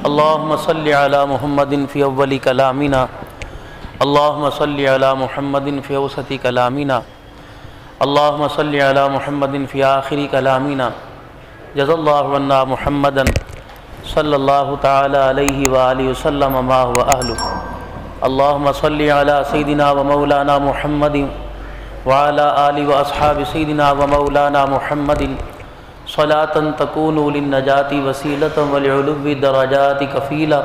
اللهم صل على محمد في أول كلامنا، اللهم صل على محمد في وسط كلامنا، اللهم صل على محمد في آخر كلامنا. جزا الله عنا محمدا صلى الله تعالى عليه وآله وسلم ما هو أهله. اللهم صل على سيدنا ومولانا محمد وعلى آله وأصحاب سيدنا ومولانا محمد صلاة تكون للنجاة وسيلة ولعلو الدرجات كفيلة.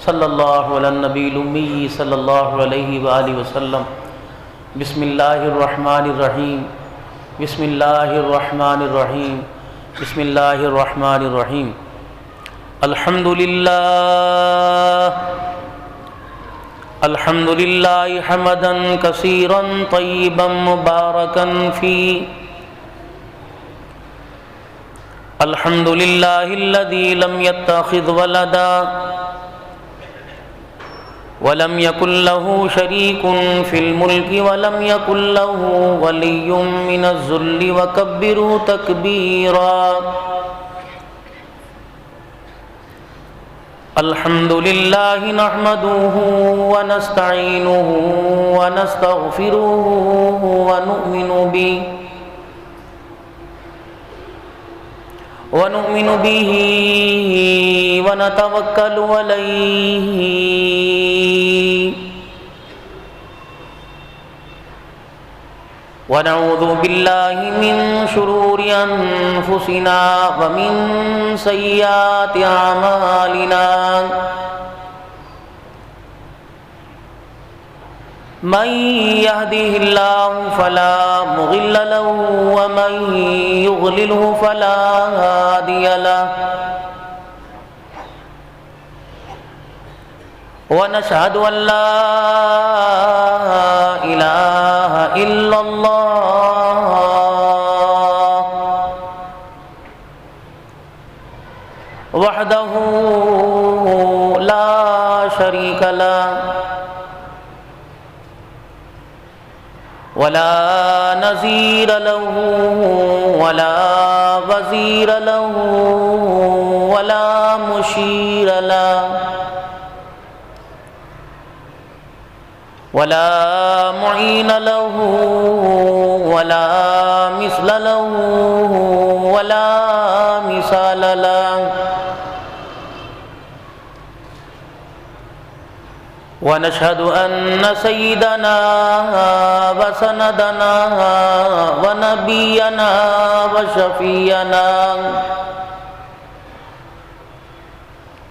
صلى الله على النبي الأمي صلى الله عليه وآله وسلم. بسم الله الرحمن الرحيم، بسم الله الرحمن الرحيم، بسم الله الرحمن الرحيم. الحمد لله، الحمد لله حمدا كثيرا طيبا مباركا فيه. الحمد لله الذي لم يتخذ ولدا ولم يكن له شريك في الملك ولم يكن له ولي من الذل وكبره تكبيرا. الحمد لله نحمده ونستعينه ونستغفره ونؤمن به ونتوكل عليه ونعوذ بالله من شرور أنفسنا ومن سيئات أعمالنا. من يهده الله فلا مضل له ومن يضلله فلا هادي له. ونشهد أن لا إله إلا الله وحده لا شريك له ولا نظير له ولا وزير له ولا مشير له ولا معين له ولا مثل له ولا مثال له. ونشهد أن سيدنا وسندنا ونبينا وشفينا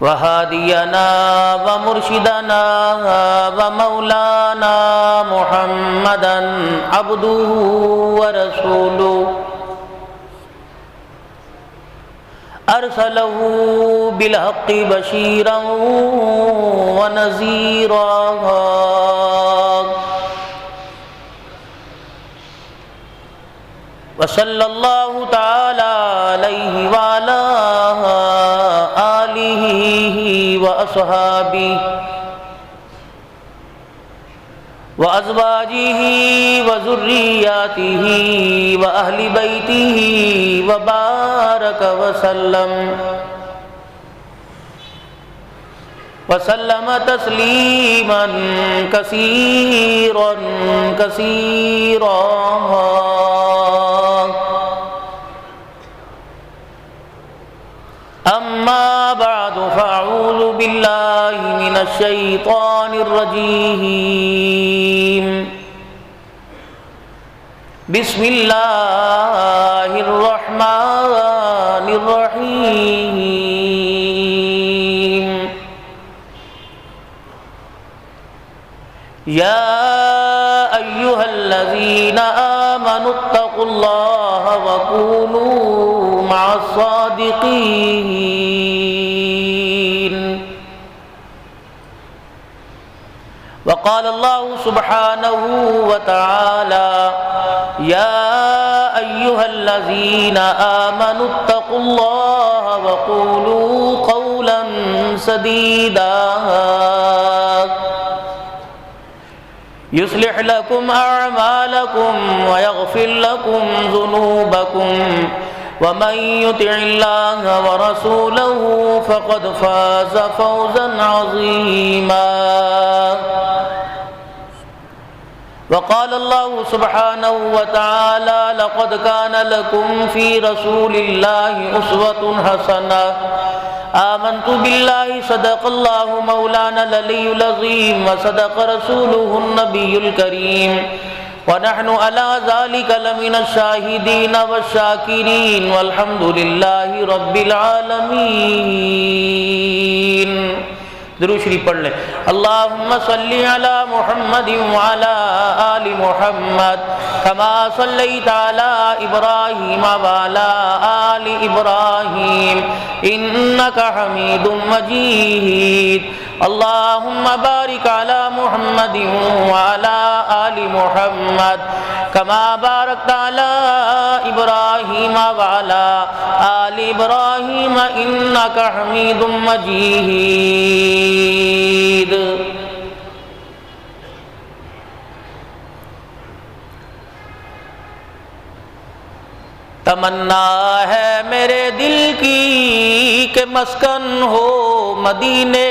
وهادينا ومرشدنا ومولانا محمدا عبده ورسوله أرسله بالحق بشيرا ونذيرا وصلى الله تعالى عليه وعلى آله وأصحابه وأزواجه وذرياته وأهل بيته وبارك وسلم تسليما كثيرا كثيرا. أما بعد فأعوذ بالله من الشيطان الرجيم. بسم الله الرحمن الرحيم. يا أيها الذين آمنوا اتقوا الله وكونوا مع الصادقين. وقال الله سبحانه وتعالى يا أيها الذين آمنوا اتقوا الله وقولوا قولا سديدا يصلح لكم أعمالكم ويغفر لكم ذنوبكم ومن يطع الله ورسوله فقد فاز فوزا عظيما. وقال الله سبحانه وتعالى لقد كان لكم في رسول الله أسوة حسنة. آمنت بالله صدق الله مولانا العلي العظيم وصدق رسوله النبي الكريم ونحن على ذلك لمن الشاهدين والشاكرين والحمد لله رب العالمين. درود شریف پڑھ لیں. اللہم صلی علی محمد وعلی آل محمد کما صلیت علی ابراہیم وعلی آل ابراہیم انک حمید مجید. اللہم بارک علی محمد وعلی آل محمد کما بارکت علی ابراہیم وعلی آل ابراہیم انک حمید مجید. تمنا ہے میرے دل کی کہ مسکن ہو مدینے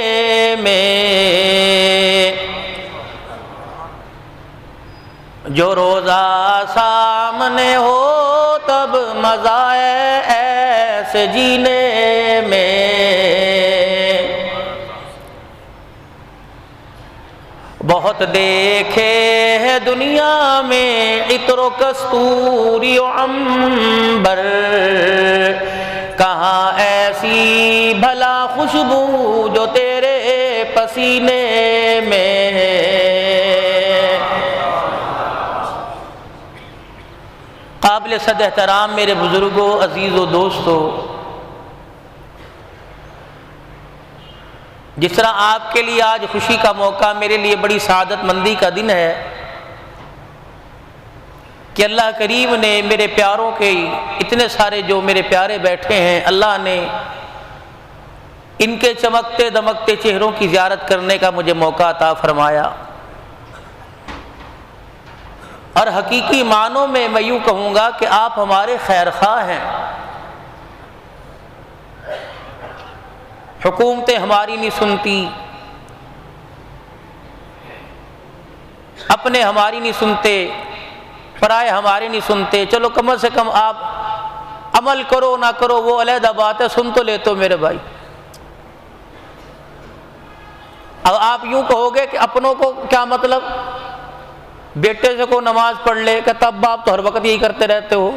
میں، جو روزہ سامنے ہو تب مزہ ہے ایسے جینے میں. بہت دیکھے ہے دنیا میں عطر و کستوری و عنبر، کہاں ایسی بھلا خوشبو جو تیرے پسینے میں ہے. قابل صد احترام میرے بزرگوں، عزیز و دوستو، جس طرح آپ کے لیے آج خوشی کا موقع میرے لیے بڑی سعادت مندی کا دن ہے کہ اللہ کریم نے میرے پیاروں کے اتنے سارے جو میرے پیارے بیٹھے ہیں، اللہ نے ان کے چمکتے دمکتے چہروں کی زیارت کرنے کا مجھے موقع عطا فرمایا. اور حقیقی معنوں میں میں یوں کہوں گا کہ آپ ہمارے خیر خواہ ہیں. حکومتیں ہماری نہیں سنتی، اپنے ہماری نہیں سنتے، پرائے ہماری نہیں سنتے. چلو کم سے کم آپ عمل کرو نہ کرو وہ علیحدہ بات ہے، سن تو لیتے ہو میرے بھائی. اب آپ یوں کہو گے کہ اپنوں کو کیا مطلب، بیٹے سے کو نماز پڑھ لے کہ تب باپ تو ہر وقت یہی کرتے رہتے ہو،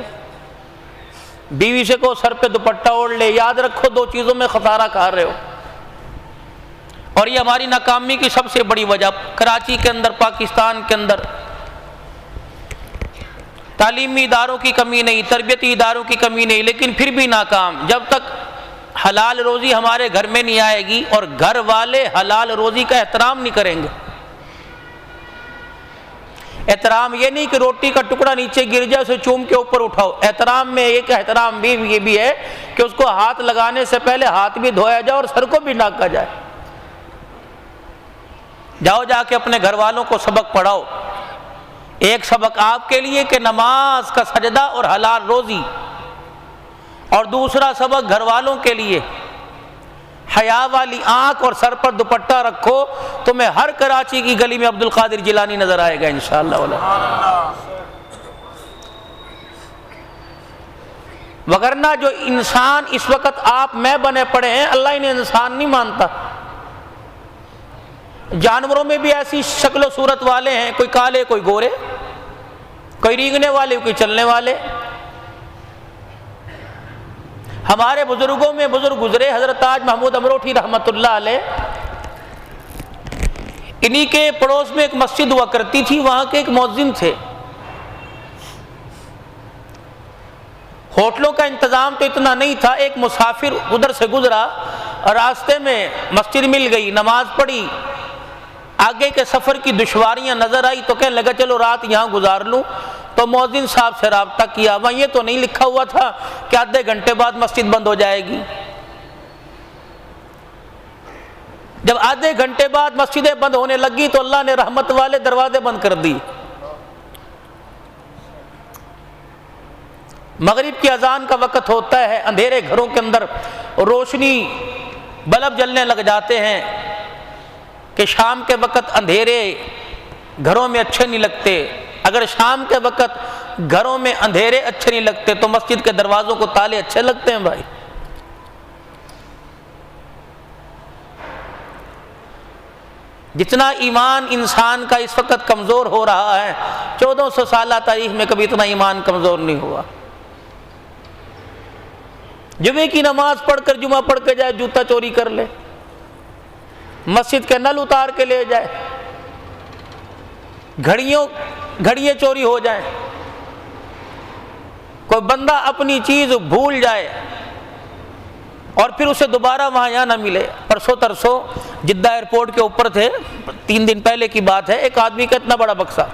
بیوی سے کو سر پہ دوپٹہ اوڑھ لے. یاد رکھو دو چیزوں میں خسارہ کھا رہے ہو، اور یہ ہماری ناکامی کی سب سے بڑی وجہ. کراچی کے اندر، پاکستان کے اندر تعلیمی اداروں کی کمی نہیں، تربیتی اداروں کی کمی نہیں، لیکن پھر بھی ناکام. جب تک حلال روزی ہمارے گھر میں نہیں آئے گی اور گھر والے حلال روزی کا احترام نہیں کریں گے. احترام یہ نہیں کہ روٹی کا ٹکڑا نیچے گر جائے اسے چوم کے اوپر اٹھاؤ. احترام میں ایک احترام بھی یہ بھی ہے کہ اس کو ہاتھ لگانے سے پہلے ہاتھ بھی دھویا جائے اور سر کو بھی ڈھانکا جائے. جاؤ جا کے اپنے گھر والوں کو سبق پڑھاؤ. ایک سبق آپ کے لیے کہ نماز کا سجدہ اور حلال روزی، اور دوسرا سبق گھر والوں کے لیے حیا والی آنکھ اور سر پر دوپٹہ رکھو. تمہیں ہر کراچی کی گلی میں عبد القادر جیلانی نظر آئے گا انشاءاللہ. وگرنہ جو انسان اس وقت آپ میں بنے پڑے ہیں، اللہ انہیں انسان نہیں مانتا. جانوروں میں بھی ایسی شکل و صورت والے ہیں، کوئی کالے کوئی گورے، کوئی رینگنے والے کوئی چلنے والے. ہمارے بزرگوں میں بزرگ گزرے حضرت تاج محمود امروٹھی رحمۃ اللہ علیہ، انہی کے پڑوس میں ایک مسجد ہوا کرتی تھی. وہاں کے ایک مؤذن تھے. ہوٹلوں کا انتظام تو اتنا نہیں تھا. ایک مسافر ادھر سے گزرا، راستے میں مسجد مل گئی، نماز پڑھی، آگے کے سفر کی دشواریاں نظر آئی تو کہنے لگا چلو رات یہاں گزار لوں. تو مؤذن صاحب سے رابطہ کیا. وہاں یہ تو نہیں لکھا ہوا تھا کہ آدھے گھنٹے بعد مسجد بند ہو جائے گی. جب آدھے گھنٹے بعد مسجدیں بند ہونے لگی تو اللہ نے رحمت والے دروازے بند کر دی. مغرب کی اذان کا وقت ہوتا ہے، اندھیرے گھروں کے اندر روشنی بلب جلنے لگ جاتے ہیں کہ شام کے وقت اندھیرے گھروں میں اچھے نہیں لگتے۔ اگر شام کے وقت گھروں میں اندھیرے اچھے نہیں لگتے تو مسجد کے دروازوں کو تالے اچھے لگتے ہیں بھائی؟ جتنا ایمان انسان کا اس وقت کمزور ہو رہا ہے، 1400 سالہ تاریخ میں کبھی اتنا ایمان کمزور نہیں ہوا۔ جمعے کی نماز پڑھ کر جمعہ پڑھ کے جائے جوتا چوری کر لے، مسجد کے نل اتار کے لے جائے، گھڑیاں چوری ہو جائیں، کوئی بندہ اپنی چیز بھول جائے اور پھر اسے دوبارہ وہاں یہاں نہ ملے۔ پرسوں ترسوں جدہ ایئرپورٹ کے اوپر تھے، 3 دن پہلے کی بات ہے، ایک آدمی کا اتنا بڑا بکسا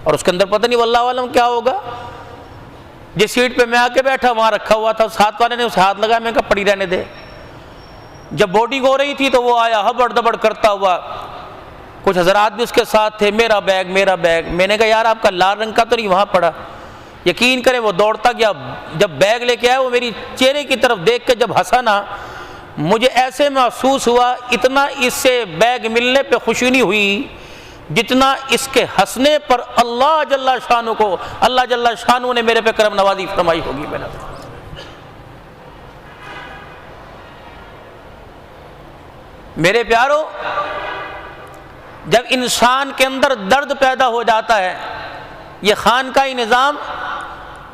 اور اس کے اندر پتہ نہیں واللہ عالم کیا ہوگا۔ جس سیٹ پہ میں آ کے بیٹھا وہاں رکھا ہوا تھا، ساتھ والے نے اسے ہاتھ لگایا، میں کہا پڑی رہنے دے۔ جب بورڈنگ ہو رہی تھی تو وہ آیا ہبڑ دبڑ کرتا ہوا، کچھ حضرات بھی اس کے ساتھ تھے، میرا بیگ میرا بیگ۔ میں نے کہا یار آپ کا لال رنگ کا تو نہیں وہاں پڑا؟ یقین کریں وہ دوڑتا گیا، جب بیگ لے کے آیا وہ میری چہرے کی طرف دیکھ کے جب ہنسا نا، مجھے ایسے محسوس ہوا اتنا اس سے بیگ ملنے پہ خوشی نہیں ہوئی جتنا اس کے ہنسنے پر اللہ جل شانہ نے میرے پہ کرم نوازی فرمائی ہوگی۔ میرے پیارو، جب انسان کے اندر درد پیدا ہو جاتا ہے، یہ خانقاہی نظام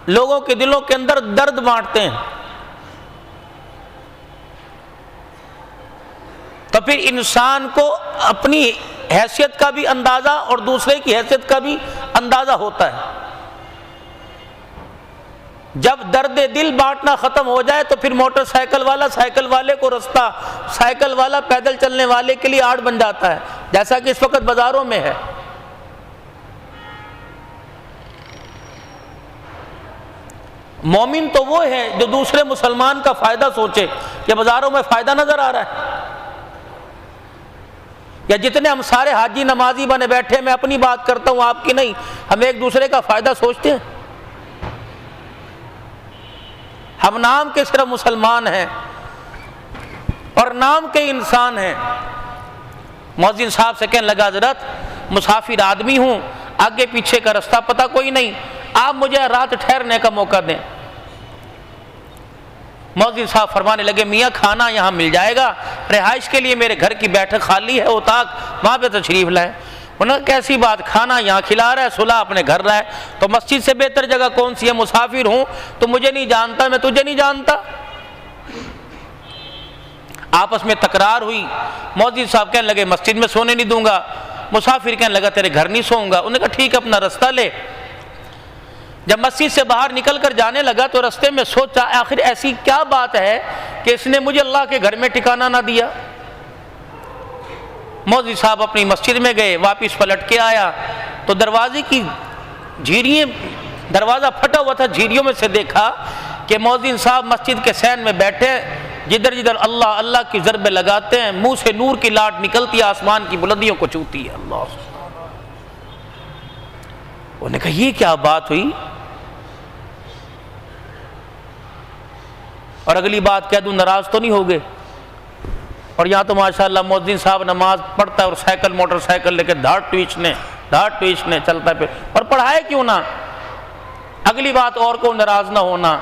لوگوں کے دلوں کے اندر درد بانٹتے ہیں، تو پھر انسان کو اپنی حیثیت کا بھی اندازہ اور دوسرے کی حیثیت کا بھی اندازہ ہوتا ہے۔ جب درد دل بانٹنا ختم ہو جائے تو پھر موٹر سائیکل والا سائیکل والے کو رستہ، سائیکل والا پیدل چلنے والے کے لیے آڑ بن جاتا ہے، جیسا کہ اس وقت بازاروں میں ہے۔ مومن تو وہ ہے جو دوسرے مسلمان کا فائدہ سوچے۔ کہ بازاروں میں فائدہ نظر آ رہا ہے، یا جتنے ہم سارے حاجی نمازی بنے بیٹھے، میں اپنی بات کرتا ہوں آپ کی نہیں، ہم ایک دوسرے کا فائدہ سوچتے ہیں؟ ہم نام کے صرف مسلمان ہیں اور نام کے انسان ہیں۔ مؤذن صاحب سے کہنے لگا حضرت مسافر آدمی ہوں، آگے پیچھے کا رستہ پتہ کوئی نہیں، آپ مجھے رات ٹھہرنے کا موقع دیں۔ مؤذن صاحب فرمانے لگے میاں کھانا یہاں مل جائے گا، رہائش کے لیے میرے گھر کی بیٹھک خالی ہے، اتاق وہاں پہ تشریف لائیں۔ انہوں نے کیسی بات، کھانا یہاں کھلا رہا ہے، صلح اپنے گھر رہا ہے، تو مسجد سے بہتر جگہ کون سی ہے؟ مسافر ہوں تو مجھے نہیں جانتا، میں تجھے نہیں جانتا۔ آپس میں تکرار ہوئی، مؤذن صاحب کہنے لگے مسجد میں سونے نہیں دوں گا، مسافر کہنے لگا تیرے گھر نہیں سوؤں گا۔ انہوں نے کہا ٹھیک ہے اپنا رستہ لے۔ جب مسجد سے باہر نکل کر جانے لگا تو رستے میں سوچا آخر ایسی کیا بات ہے کہ اس نے مجھے اللہ کے گھر میں ٹھکانہ نہ دیا۔ مؤذن صاحب اپنی مسجد میں گئے، واپس پلٹ کے آیا تو دروازے کی جھیریاں، دروازہ پھٹا ہوا تھا، جھیریوں میں سے دیکھا کہ مؤذن صاحب مسجد کے صحن میں بیٹھے، جدھر جدھر اللہ اللہ کی ضربیں لگاتے ہیں، منہ سے نور کی لاٹ نکلتی ہے، آسمان کی بلندیوں کو چھوتی ہے۔ اللہ، انہوں نے کہا یہ کیا بات ہوئی؟ اور اگلی بات کہہ دوں ناراض تو نہیں ہوگے؟ اور یہاں تو ماشاءاللہ مؤذن صاحب نماز پڑھتا ہے اور سائیکل موٹر سائیکل لے کے دھاڑ ٹویچنے چلتا ہے، پھر اور پڑھائے کیوں نہ؟ اگلی بات اور کو ناراض نہ ہونا۔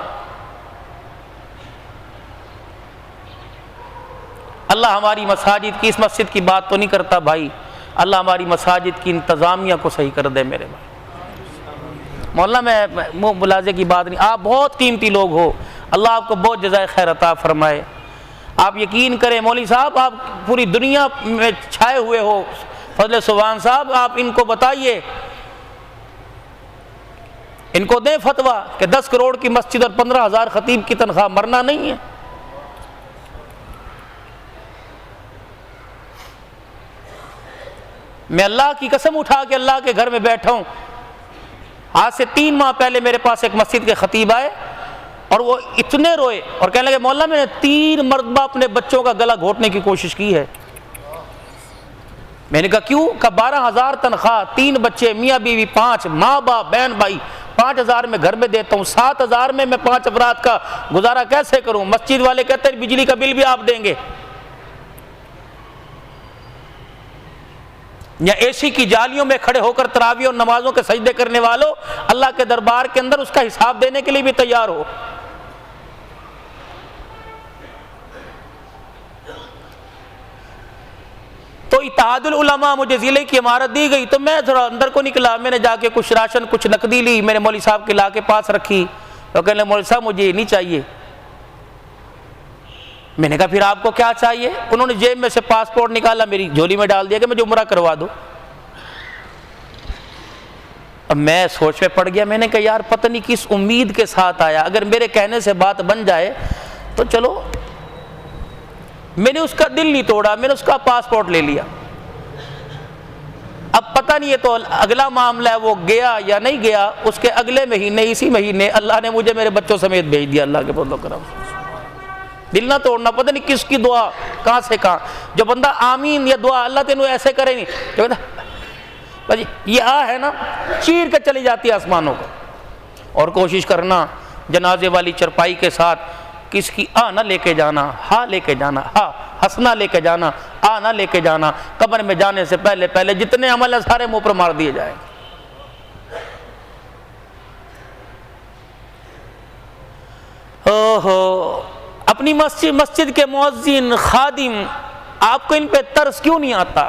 اللہ ہماری مساجد کی، اس مسجد کی بات تو نہیں کرتا بھائی، اللہ ہماری مساجد کی انتظامیہ کو صحیح کر دے میرے بھائی۔ مولانا میں منہ ملازے کی بات نہیں، آپ بہت قیمتی لوگ ہو، اللہ آپ کو بہت جزائے خیر عطا فرمائے۔ آپ یقین کریں مولوی صاحب، آپ پوری دنیا میں چھائے ہوئے ہو، فضل سبحان صاحب آپ ان کو بتائیے، ان کو دیں فتویٰ کہ 10 کروڑ کی مسجد اور 15,000 خطیب کی تنخواہ مرنا نہیں ہے۔ میں اللہ کی قسم اٹھا کے اللہ کے گھر میں بیٹھا ہوں، آج سے 3 ماہ پہلے میرے پاس ایک مسجد کے خطیب آئے اور وہ اتنے روئے اور کہنے لگے مولانا میں نے 3 مرتبہ اپنے بچوں کا گلا گھونٹنے کی کوشش کی ہے۔ میں نے کہا کیوں؟ کہ 12,000 تنخواہ، 3 بچے، میاں بیوی 5، ماں باپ بہن بھائی 5,000 میں گھر میں دیتا ہوں، 7,000 میں 5 افراد کا گزارا کیسے کروں؟ مسجد والے کہتے ہیں بجلی کا بل بھی آپ دیں گے، یا اے سی کی جالیوں میں کھڑے ہو کر تراویح اور نمازوں کے سجدے کرنے والوں، اللہ کے دربار کے اندر اس کا حساب دینے کے لیے بھی تیار ہو۔ تو اتحاد العلماء مجھے ضلع کی عمارت دی گئی، تو میں تھوڑا اندر کو نکلا، میں نے جا کے کچھ راشن کچھ نقدی لی، میرے مولوی صاحب کے لا کے پاس رکھی، تو کہنے لگے مولوی صاحب مجھے یہ نہیں چاہیے۔ میں نے کہا پھر آپ کو کیا چاہیے؟ انہوں نے جیب میں سے پاسپورٹ نکالا، میری جھولی میں ڈال دیا کہ مجھے عمرہ کروا دو۔ اب میں سوچ میں پڑ گیا، میں نے کہا یار پتہ نہیں کس امید کے ساتھ آیا، اگر میرے کہنے سے بات بن جائے تو چلو۔ میں نے اس کا دل نہیں توڑا، میں نے اس کا پاسپورٹ لے لیا۔ اب پتہ نہیں ہے تو اگلا معاملہ ہے وہ گیا یا نہیں گیا، اس کے اگلے مہینے اسی مہینے اللہ نے مجھے میرے بچوں سمیت بھیج دیا، اللہ کے فضل و کرم۔ دل نہ توڑنا، پتہ نہیں کس کی دعا کہاں سے کہاں، جو بندہ آمین یا دعا اللہ تینوں ایسے کرے نہیں، جو بھائی یہ ہے نا چیر کے چلی جاتی ہے آسمانوں کو۔ اور کوشش کرنا جنازے والی چرپائی کے ساتھ کس کی آ نہ لے کے جانا، ہاں لے کے جانا، ہاں ہنسنا لے کے جانا، آ نہ لے کے جانا۔ قبر میں جانے سے پہلے جتنے عمل ہیں سارے منہ پر مار دیے جائیں۔ اپنی مسجد کے مؤذن خادم، آپ کو ان پہ ترس کیوں نہیں آتا؟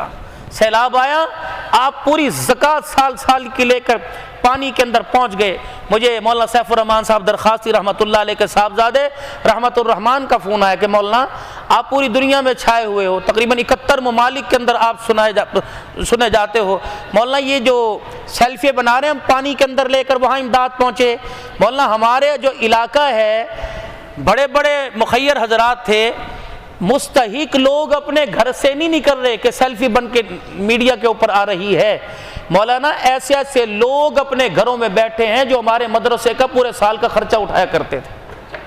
سیلاب آیا، آپ پوری زکوٰۃ سال کی لے کر پانی کے اندر پہنچ گئے۔ مجھے مولانا سیف الرحمان صاحب درخواستی رحمۃ اللہ علیہ کے صاحبزادے رحمت الرحمان کا فون آیا کہ مولانا آپ پوری دنیا میں چھائے ہوئے ہو، تقریباً 71 ممالک کے اندر آپ سنے جاتے ہو، مولانا یہ جو سیلفی بنا رہے ہیں ہم پانی کے اندر لے کر وہاں امداد پہنچے۔ مولانا ہمارے جو علاقہ ہے بڑے بڑے مخیر حضرات تھے، مستحق لوگ اپنے گھر سے نہیں نکل رہے کہ سیلفی بن کے میڈیا کے اوپر آ رہی ہے۔ مولانا ایسے لوگ اپنے گھروں میں بیٹھے ہیں جو ہمارے مدرسے کا پورے سال کا خرچہ اٹھایا کرتے تھے،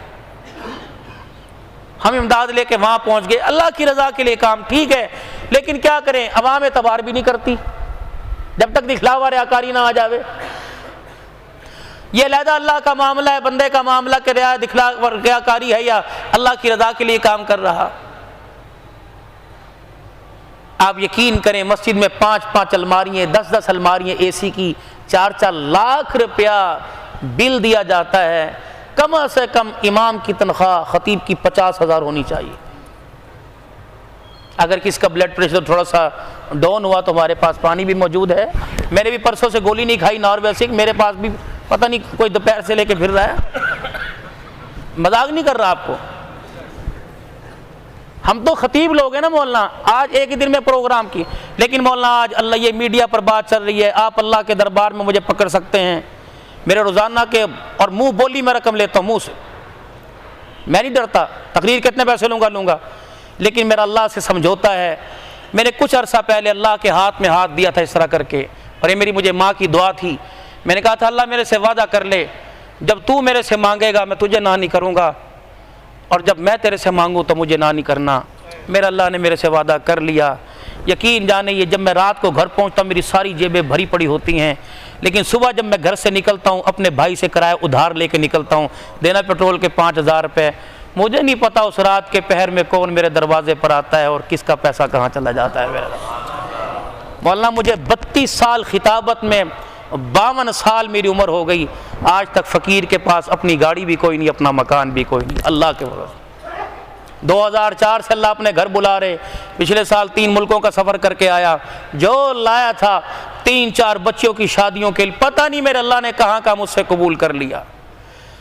ہم امداد لے کے وہاں پہنچ گئے۔ اللہ کی رضا کے لیے کام ٹھیک ہے، لیکن کیا کریں عوام اعتبار بھی نہیں کرتی جب تک دکھلاوا ریاکاری نہ آ جاوے۔ یہ علیحدہ اللہ کا معاملہ ہے، بندے کا معاملہ کہ ریاکاری ہے یا اللہ کی رضا کے لیے کام کر رہا۔ آپ یقین کریں مسجد میں 5 الماریاں 10 الماریاں اے سی کی 4 لاکھ روپیہ بل دیا جاتا ہے۔ کم سے کم امام کی تنخواہ خطیب کی 50,000 ہونی چاہیے۔ اگر کس کا بلڈ پریشر تھوڑا سا ڈاؤن ہوا تو ہمارے پاس پانی بھی موجود ہے۔ میں نے بھی پرسوں سے گولی نہیں کھائی نارویسک، میرے پاس بھی پتہ نہیں کوئی دوپہر سے لے کے پھر رہا ہے، مذاق نہیں کر رہا آپ کو۔ ہم تو خطیب لوگ ہیں نا مولانا، آج ایک ہی دن میں پروگرام کی، لیکن مولانا آج اللہ یہ میڈیا پر بات چل رہی ہے، آپ اللہ کے دربار میں مجھے پکڑ سکتے ہیں، میرے روزانہ کے اور منہ بولی میں رقم لیتا ہوں، منہ سے میں نہیں ڈرتا، تقریر کتنے پیسے لوں گا، لیکن میرا اللہ سے سمجھوتا ہے۔ میں نے کچھ عرصہ پہلے اللہ کے ہاتھ میں ہاتھ دیا تھا اس طرح کر کے، اور یہ میری مجھے ماں کی دعا تھی۔ میں نے کہا تھا اللہ میرے سے وعدہ کر لے، جب تو میرے سے مانگے گا میں تجھے نہ نہیں کروں گا، اور جب میں تیرے سے مانگوں تو مجھے نہ نہیں کرنا۔ میرا اللہ نے میرے سے وعدہ کر لیا۔ یقین جانے یہ جب میں رات کو گھر پہنچتا ہوں میری ساری جیبیں بھری پڑی ہوتی ہیں، لیکن صبح جب میں گھر سے نکلتا ہوں اپنے بھائی سے کرایہ ادھار لے کے نکلتا ہوں، دینا پیٹرول کے 5,000 روپے۔ مجھے نہیں پتا اس رات کے پہر میں کون میرے دروازے پر آتا ہے اور کس کا پیسہ کہاں چلا جاتا ہے۔ میرا مولانا مجھے 32 سال خطابت میں 52 سال میری عمر ہو گئی، آج تک فقیر کے پاس اپنی گاڑی بھی کوئی نہیں، اپنا مکان بھی کوئی نہیں، اللہ کے وجہ 2004 سے اللہ اپنے گھر بلا رہے۔ پچھلے سال 3 ملکوں کا سفر کر کے آیا، جو لایا تھا 3-4 بچیوں کی شادیوں کے لیے، پتہ نہیں میرے اللہ نے کہاں مجھ سے قبول کر لیا۔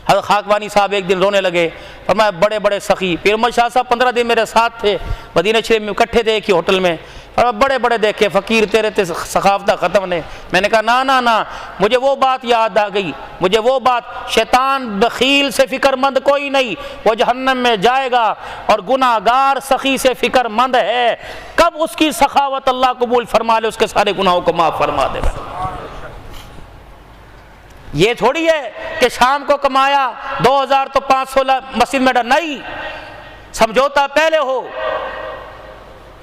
حضرت خاکوانی صاحب ایک دن رونے لگے، فرمایا بڑے بڑے سخی، پیر محمد شاہ صاحب 15 دن میرے ساتھ تھے، مدینہ شریف میں اکٹھے تھے ایک ہی ہوٹل میں، اور بڑے بڑے دیکھے فقیر تیرے تے ثقافتہ ختم نے۔ میں نے کہا نہ، مجھے وہ بات یاد آ گئی، مجھے وہ بات، شیطان بخیل سے فکر مند کوئی نہیں، وہ جہنم میں جائے گا، اور گناہگار سخی سے فکر مند ہے، کب اس کی سخاوت اللہ قبول فرما لے، اس کے سارے گناہوں کو معاف فرما دے۔ یہ تھوڑی ہے کہ شام کو کمایا 2000 تو 500 مسجد میں نہیں، سمجھوتا پہلے ہو۔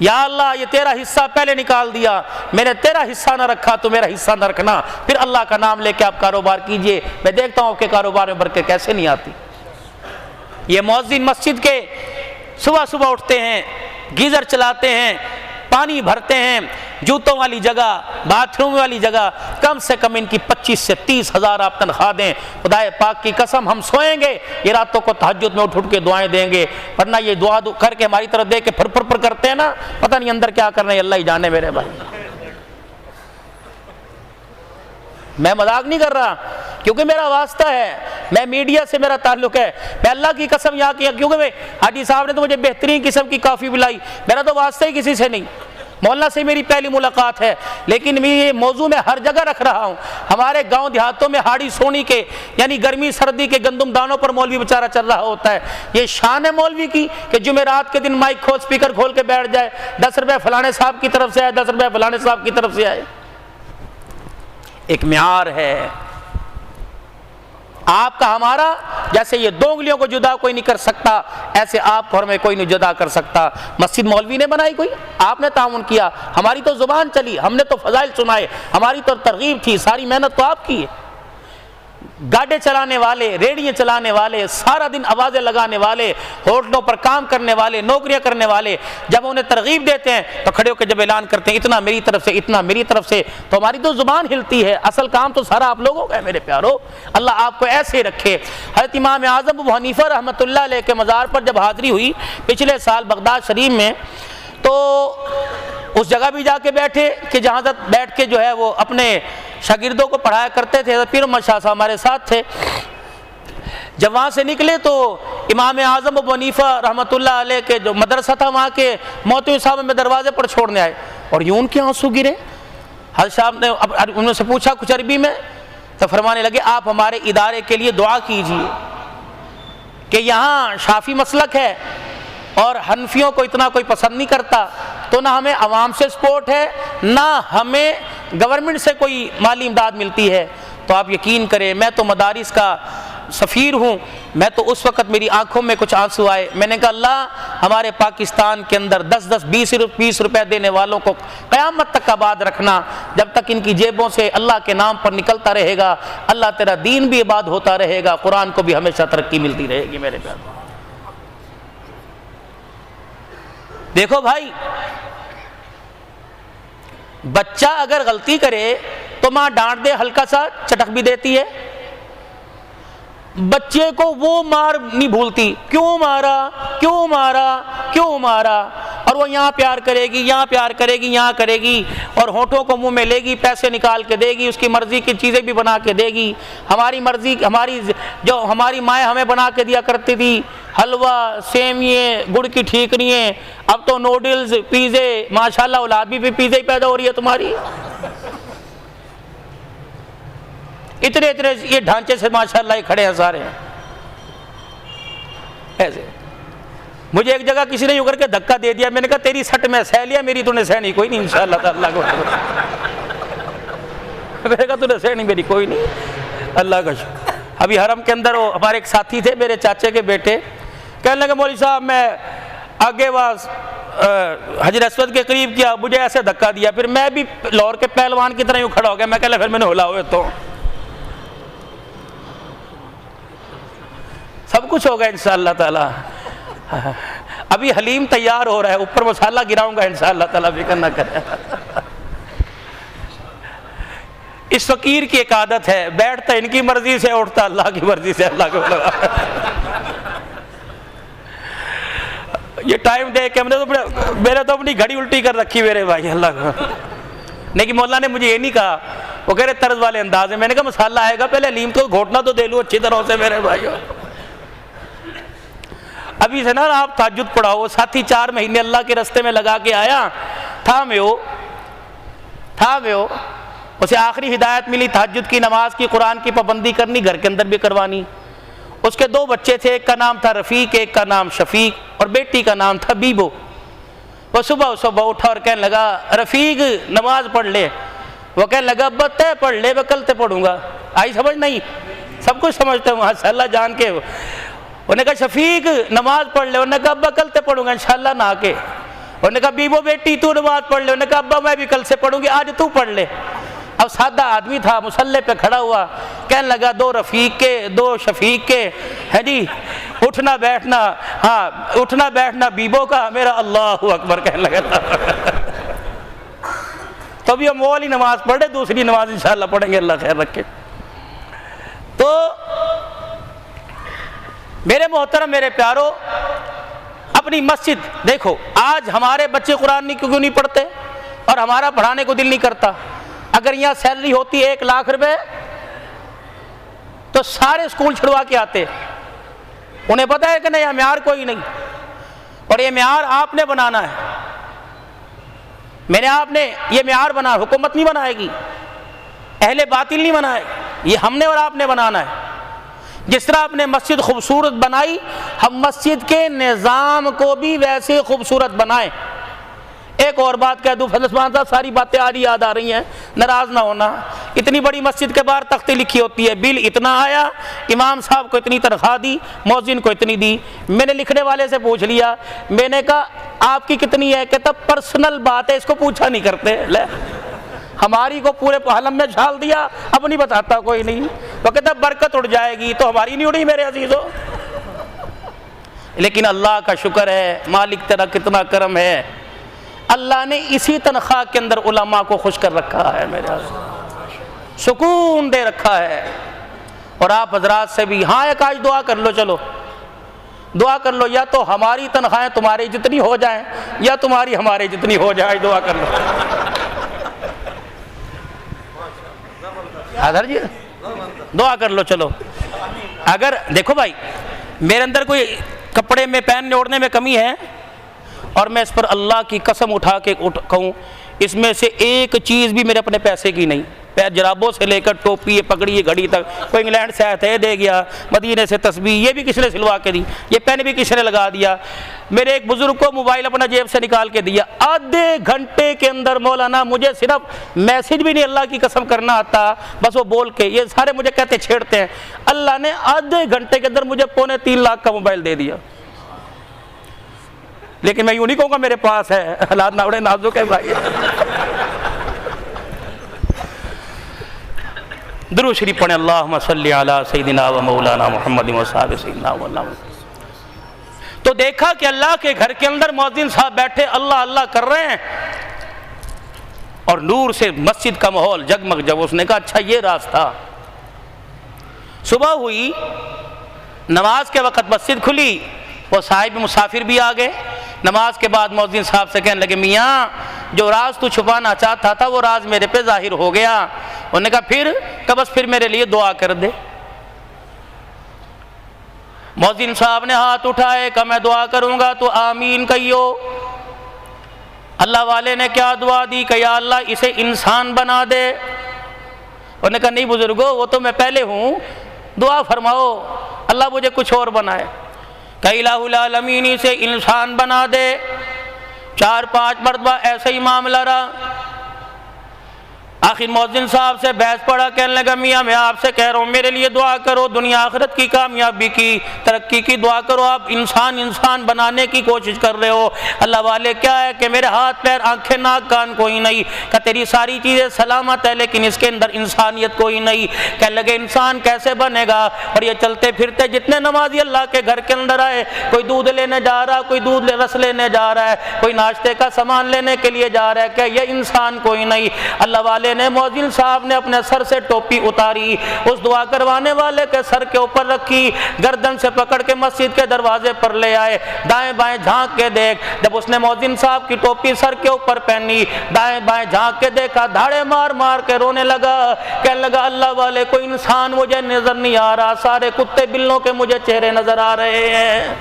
یا اللہ یہ تیرا حصہ پہلے نکال دیا، میں نے تیرا حصہ نہ رکھا تو میرا حصہ نہ رکھنا، پھر اللہ کا نام لے کے آپ کاروبار کیجئے، میں دیکھتا ہوں کہ کاروبار میں برکت کیسے نہیں آتی۔ یہ مؤذن مسجد کے صبح صبح اٹھتے ہیں، گیزر چلاتے ہیں، پانی بھرتے ہیں، جوتوں والی جگہ، باتھ روم والی جگہ، کم سے کم ان کی 25 سے 30 ہزار آپ تنخواہ دیں۔ خدا پاک کی قسم ہم سوئیں گے یہ راتوں کو تہجد میں اٹھ کے دعائیں دیں گے، ورنہ یہ دعا کر کے ہماری طرف دیکھ کے پھر پھر کرتے ہیں نا، پتہ نہیں اندر کیا کرنا ہے، اللہ ہی جانے میرے بھائی۔ میں مذاق نہیں کر رہا کیونکہ میرا واسطہ ہے، میں میڈیا سے میرا تعلق ہے، میں اللہ کی قسم یہاں کیا، کیونکہ حاجی صاحب نے تو مجھے بہترین قسم کی کافی پلائی، میرا تو واسطہ ہی کسی سے نہیں، مولانا سے میری پہلی ملاقات ہے، لیکن میں یہ موضوع میں ہر جگہ رکھ رہا ہوں۔ ہمارے گاؤں دیہاتوں میں ہاڑی سونی کے یعنی گرمی سردی کے گندم دانوں پر مولوی بیچارہ چل رہا ہوتا ہے، یہ شان ہے مولوی کی کہ جمعرات کے دن مائک کھول سپیکر کھول کے بیٹھ جائے، 10 روپے فلانے صاحب کی طرف سے آئے، 10 روپے فلانے صاحب کی طرف سے آئے۔ ایک معیار ہے آپ کا ہمارا، جیسے یہ دو انگلیوں کو جدا کوئی نہیں کر سکتا، ایسے آپ کو ہمیں کوئی نہیں جدا کر سکتا۔ مسجد مولوی نے بنائی کوئی، آپ نے تعاون کیا، ہماری تو زبان چلی، ہم نے تو فضائل سنائے، ہماری تو ترغیب تھی، ساری محنت تو آپ کی ہے۔ گاڑے چلانے والے، ریڑیاں چلانے والے، سارا دن آوازیں لگانے والے، ہوٹلوں پر کام کرنے والے، نوکریاں کرنے والے، جب انہیں ترغیب دیتے ہیں تو کھڑے ہو کے جب اعلان کرتے ہیں اتنا میری طرف سے، اتنا میری طرف سے، تو ہماری تو زبان ہلتی ہے، اصل کام تو سارا آپ لوگوں کا ہے میرے پیارو۔ اللہ آپ کو ایسے رکھے۔ حضرت امام اعظم ابو حنیفہ رحمۃ اللہ علیہ کے مزار پر جب حاضری ہوئی پچھلے سال بغداد شریف میں، تو اس جگہ بھی جا کے بیٹھے کہ جہاں تک بیٹھ کے جو ہے وہ اپنے شاگردوں کو پڑھایا کرتے تھے، پیر محمد شاہ صاحب ہمارے ساتھ تھے۔ جب وہاں سے نکلے تو امام اعظم ابو حنیفہ رحمۃ اللہ علیہ کے جو مدرسہ تھا وہاں کے محتوی صاحب میں دروازے پر چھوڑنے آئے، اور یوں ان کے آنسو گرے۔ حضرت صاحب نے انہوں سے پوچھا کچھ عربی میں، تو فرمانے لگے آپ ہمارے ادارے کے لیے دعا کیجیے کہ یہاں شافعی مسلک ہے اور حنفیوں کو اتنا کوئی پسند نہیں کرتا، تو نہ ہمیں عوام سے سپورٹ ہے، نہ ہمیں گورنمنٹ سے کوئی مالی امداد ملتی ہے۔ تو آپ یقین کریں میں تو مدارس کا سفیر ہوں، میں تو اس وقت میری آنکھوں میں کچھ آنسو آئے۔ میں نے کہا اللہ ہمارے پاکستان کے اندر 10 20 روپے دینے والوں کو قیامت تک آباد رکھنا، جب تک ان کی جیبوں سے اللہ کے نام پر نکلتا رہے گا، اللہ تیرا دین بھی آباد ہوتا رہے گا، قرآن کو بھی ہمیشہ ترقی ملتی رہے گی میرے پیارے۔ دیکھو بھائی، بچہ اگر غلطی کرے تو ماں ڈانٹ دے، ہلکا سا چٹک بھی دیتی ہے، بچے کو وہ مار نہیں بھولتی، کیوں مارا کیوں مارا کیوں مارا، اور وہ یہاں پیار کرے گی، یہاں پیار کرے گی، یہاں کرے گی، اور ہونٹوں کو منہ میں لے گی، پیسے نکال کے دے گی، اس کی مرضی کی چیزیں بھی بنا کے دے گی۔ ہماری مرضی، جو ہماری مائیں ہمیں بنا کے دیا کرتی تھی، حلوہ، سیویاں، گڑ کی ٹھیکریاں، اب تو نوڈلز، پیزے، ماشاءاللہ اولاد بھی پیزے ہی پیدا ہو رہی ہے تمہاری، اتنے یہ ڈھانچے سے ماشاءاللہ ہی کھڑے ہیں سارے ایسے۔ مجھے ایک جگہ کسی نے یوں کر کے دھکا دے دیا، میں نے کہا تیری سٹ میں سہ لیا، میری تو نے سہ نہیں کوئی نہیں انشاءاللہ تعالیٰ کو، میں نے کہا تو نے سہ نہیں میری کوئی نہیں، اللہ کا شکر۔ ابھی حرم کے اندر وہ ہمارے ایک ساتھی تھے میرے چاچے کے بیٹے، کہنے لگے مولوی صاحب میں آگے واز حجر اسود کے قریب کیا، مجھے ایسے دھکا دیا، پھر میں بھی لاہور کے پہلوان کی طرح یوں کھڑا ہو گیا، میں کہا پھر میں نے ہلا ہوئے تو سب کچھ ہوگا انشاءاللہ تعالی۔ ابھی حلیم تیار ہو رہا ہے، اوپر مسالہ گراؤں گا انشاءاللہ تعالی، فکر نہ کریں۔ اس فقیر کی ایک عادت ہے، بیٹھتا ان کی مرضی سے، اٹھتا اللہ کی مرضی سے، اللہ کو لگا۔ یہ ٹائم دے کے میرے تو اپنی گھڑی الٹی کر رکھی میرے بھائی، اللہ کو۔ لیکن مولا نے مجھے یہ نہیں کہا، وہ کہہ رہے طرز والے انداز میں، میں نے کہا مسالہ آئے گا پہلے حلیم کو گھوٹنا تو دے لوں اچھی طرح سے میرے بھائیوں۔ ابھی سے نا آپ تہجد پڑھاؤ، ساتھی 4 مہینے اللہ کے رستے میں لگا کے آیا، تھا میں ہو، اسے آخری ہدایت ملی تہجد کی نماز کی، قرآن کی پابندی کرنی، گھر کے اندر بھی کروانی۔ اس کے 2 بچے تھے، ایک کا نام تھا رفیق، ایک کا نام شفیق، اور بیٹی کا نام تھا بیبو۔ وہ صبح اٹھا اور کہنے لگا رفیق نماز پڑھ لے، وہ کہنے لگا ابا تے پڑھ لے، میں کل تے پڑھوں گا۔ آئی سمجھ؟ نہیں، سب کچھ سمجھتے ہیں ماشاء اللہ جان کے۔ انہوں نے کہا شفیق نماز پڑھ لے، انہوں نے کہا ابا کل تے پڑھوں گا انشاءاللہ نہ کے۔ انہوں نے کہا بیبو بیٹی تو نماز پڑھ لے، انہوں نے کہا ابا میں بھی کل سے پڑھوں گی، آج تو پڑھ لے۔ اب سادہ آدمی تھا، مصلی پہ کھڑا ہوا، کہنے لگا دو رفیق کے دو شفیق کے ہے جی اٹھنا بیٹھنا، ہاں اٹھنا بیٹھنا بیبو کا، میرا اللہ اکبر کہنے لگا تھا۔ تو ابھی ہم وہ والی نماز پڑھے، دوسری نماز انشاءاللہ پڑھیں گے، اللہ خیر رکھے۔ تو میرے محترم میرے پیارو، اپنی مسجد دیکھو، آج ہمارے بچے قرآن کیوں نہیں پڑھتے اور ہمارا پڑھانے کو دل نہیں کرتا؟ اگر یہاں سیلری ہوتی 1 لاکھ روپے تو سارے اسکول چھڑوا کے آتے۔ انہیں پتا ہے کہ نہیں، یہ معیار کوئی نہیں، اور یہ معیار آپ نے بنانا ہے، آپ نے یہ معیار بنا، حکومت نہیں بنائے گی، اہل باطل نہیں بنائے گی، یہ ہم نے اور آپ نے بنانا ہے۔ جس طرح آپ نے مسجد خوبصورت بنائی، ہم مسجد کے نظام کو بھی ویسے خوبصورت بنائیں۔ ایک اور بات کہہ دوں، فضل عثمان صاحب ساری باتیں یاد آ رہی ہیں، ناراض نہ ہونا۔ اتنی بڑی مسجد کے باہر تختی لکھی ہوتی ہے، بل اتنا آیا، امام صاحب کو اتنی تنخواہ دی، مؤذن کو اتنی دی۔ میں نے لکھنے والے سے پوچھ لیا، میں نے کہا آپ کی کتنی ہے؟ کہتا پرسنل بات ہے، اس کو پوچھا نہیں کرتے۔ لے ہماری کو پورے حلم میں جھال دیا، اب نہیں بتاتا کوئی نہیں۔ وہ کہتا برکت اڑ جائے گی، تو ہماری نہیں اڑی میرے عزیزو۔ لیکن اللہ کا شکر ہے، مالک تیرا کتنا کرم ہے، اللہ نے اسی تنخواہ کے اندر علماء کو خوش کر رکھا ہے، میرے سکون دے رکھا ہے۔ اور آپ حضرات سے بھی ہاں ایک آج دعا کر لو، چلو دعا کر لو، یا تو ہماری تنخواہیں تمہاری جتنی ہو جائیں یا تمہاری ہمارے جتنی ہو جائے، دعا کر لو۔ حضرت جی دعا کر لو، چلو۔ اگر دیکھو بھائی، میرے اندر کوئی کپڑے میں پہننے اوڑھنے میں کمی ہے، اور میں اس پر اللہ کی قسم اٹھا کے کہوں، اس میں سے ایک چیز بھی میرے اپنے پیسے کی نہیں، پیر جرابوں سے لے کر ٹوپی پگڑی گھڑی تک، کوئی انگلینڈ سے آیا دے گیا، مدینے سے تسبیح یہ بھی کس نے سلوا کے دی، یہ پین بھی کس نے لگا دیا۔ میرے ایک بزرگ کو موبائل اپنا جیب سے نکال کے دیا، آدھے گھنٹے کے اندر مولانا مجھے صرف میسج بھی نہیں اللہ کی قسم کرنا آتا، بس وہ بول کے، یہ سارے مجھے کہتے چھیڑتے ہیں، اللہ نے آدھے گھنٹے کے اندر مجھے 2.25 لاکھ کا موبائل دے دیا۔ لیکن میں یوں نہیں کہوں گا میرے پاس ہے، حالات نہ اڑے نازک ہے بھائی۔ درود شریف پڑھیں، اللہم صلی علی سیدنا و مولانا محمد و صحابہ سیدنا و اللہ۔ تو دیکھا کہ اللہ کے گھر کے اندر مؤذن صاحب بیٹھے اللہ اللہ کر رہے ہیں، اور نور سے مسجد کا ماحول جگمگ جب، اس نے کہا اچھا یہ راستہ۔ صبح ہوئی، نماز کے وقت مسجد کھلی، وہ صاحب مسافر بھی آ گئے۔ نماز کے بعد مؤذن صاحب سے کہنے لگے میاں جو راز تو چھپانا چاہتا تھا وہ راز میرے پہ ظاہر ہو گیا۔ انہوں نے کہا پھر؟ کہ بس پھر میرے لیے دعا کر دے۔ مؤذن صاحب نے ہاتھ اٹھائے کہ میں دعا کروں گا تو آمین کہیو۔ اللہ والے نے کیا دعا دی کہ یا اللہ اسے انسان بنا دے۔ انہوں نے کہا نہیں بزرگو وہ تو میں پہلے ہوں، دعا فرماؤ اللہ مجھے کچھ اور بنائے۔ کہ الہ العالمین سے انسان بنا دے۔ 4-5 مرتبہ ایسے ہی معاملہ رہا۔ آخر مؤذن صاحب سے بحث پڑا، کہنے لگا میاں میں آپ سے کہہ رہا ہوں میرے لیے دعا کرو، دنیا آخرت کی کامیابی کی ترقی کی دعا کرو، آپ انسان بنانے کی کوشش کر رہے ہو۔ اللہ والے کیا ہے کہ میرے ہاتھ پیر آنکھیں ناک کان کوئی نہیں، کہ تیری ساری چیزیں سلامت ہے لیکن اس کے اندر انسانیت کوئی نہیں۔ کہنے لگے انسان کیسے بنے گا؟ اور یہ چلتے پھرتے جتنے نمازی اللہ کے گھر کے اندر آئے، کوئی دودھ لینے جا رہا، کوئی دودھ رس لینے جا رہا ہے، کوئی ناشتے کا سامان لینے کے لیے جا رہا ہے، کہ یہ انسان کوئی نہیں۔ اللہ والے نے مؤذن صاحب نے اپنے سر سے ٹوپی اتاری، اس دعا کروانے والے کے سر کے اوپر رکھی، گردن سے پکڑ کے مسجد کے دروازے پر لے آئے۔ دائیں بائیں جھانک کے دیکھ، جب اس نے مؤذن صاحب کی ٹوپی سر کے اوپر پہنی، دائیں بائیں جھانک کے دیکھا، دھاڑے مار مار کے رونے لگا، کہنے لگا اللہ والے کوئی انسان مجھے نظر نہیں آ رہا، سارے کتے بلوں کے مجھے چہرے نظر آ رہے ہیں۔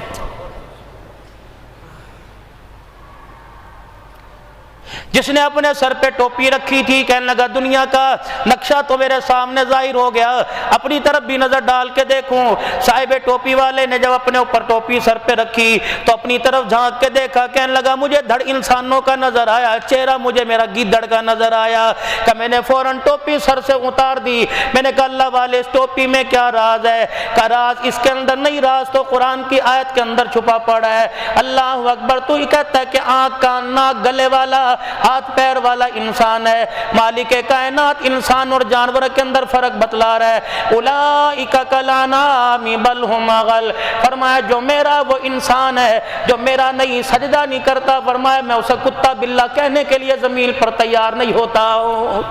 جس نے اپنے سر پہ ٹوپی رکھی تھی کہنے لگا دنیا کا نقشہ تو میرے سامنے ظاہر ہو گیا، اپنی طرف بھی نظر ڈال کے دیکھوں۔ صاحب ٹوپی والے نے جب اپنے اوپر ٹوپی سر پہ رکھی تو اپنی طرف جھانک کے دیکھا، کہنے لگا مجھے دھڑ انسانوں کا نظر آیا، چہرہ مجھے میرا گیدڑ کا نظر آیا کہ میں نے فوراً ٹوپی سر سے اتار دی۔ میں نے کہا اللہ والے اس ٹوپی میں کیا راز ہے؟ کہ راز اس کے اندر نہیں، راز تو قرآن کی آیت کے اندر چھپا پڑا ہے۔ اللہ اکبر، تو یہ کہتا ہے کہ آنکھ کان ناک گلے والا ہاتھ پیر والا انسان ہے، مالک کائنات انسان اور جانور کے اندر فرق بتلا رہا ہے۔ اولئک کالانعام بل ھم اضل، فرمایا جو میرا وہ انسان ہے جو میرا نہیں سجدہ نہیں کرتا، فرمایا میں اسے کتا بلا کہنے کے لیے زمین پر تیار نہیں ہوتا ہوں۔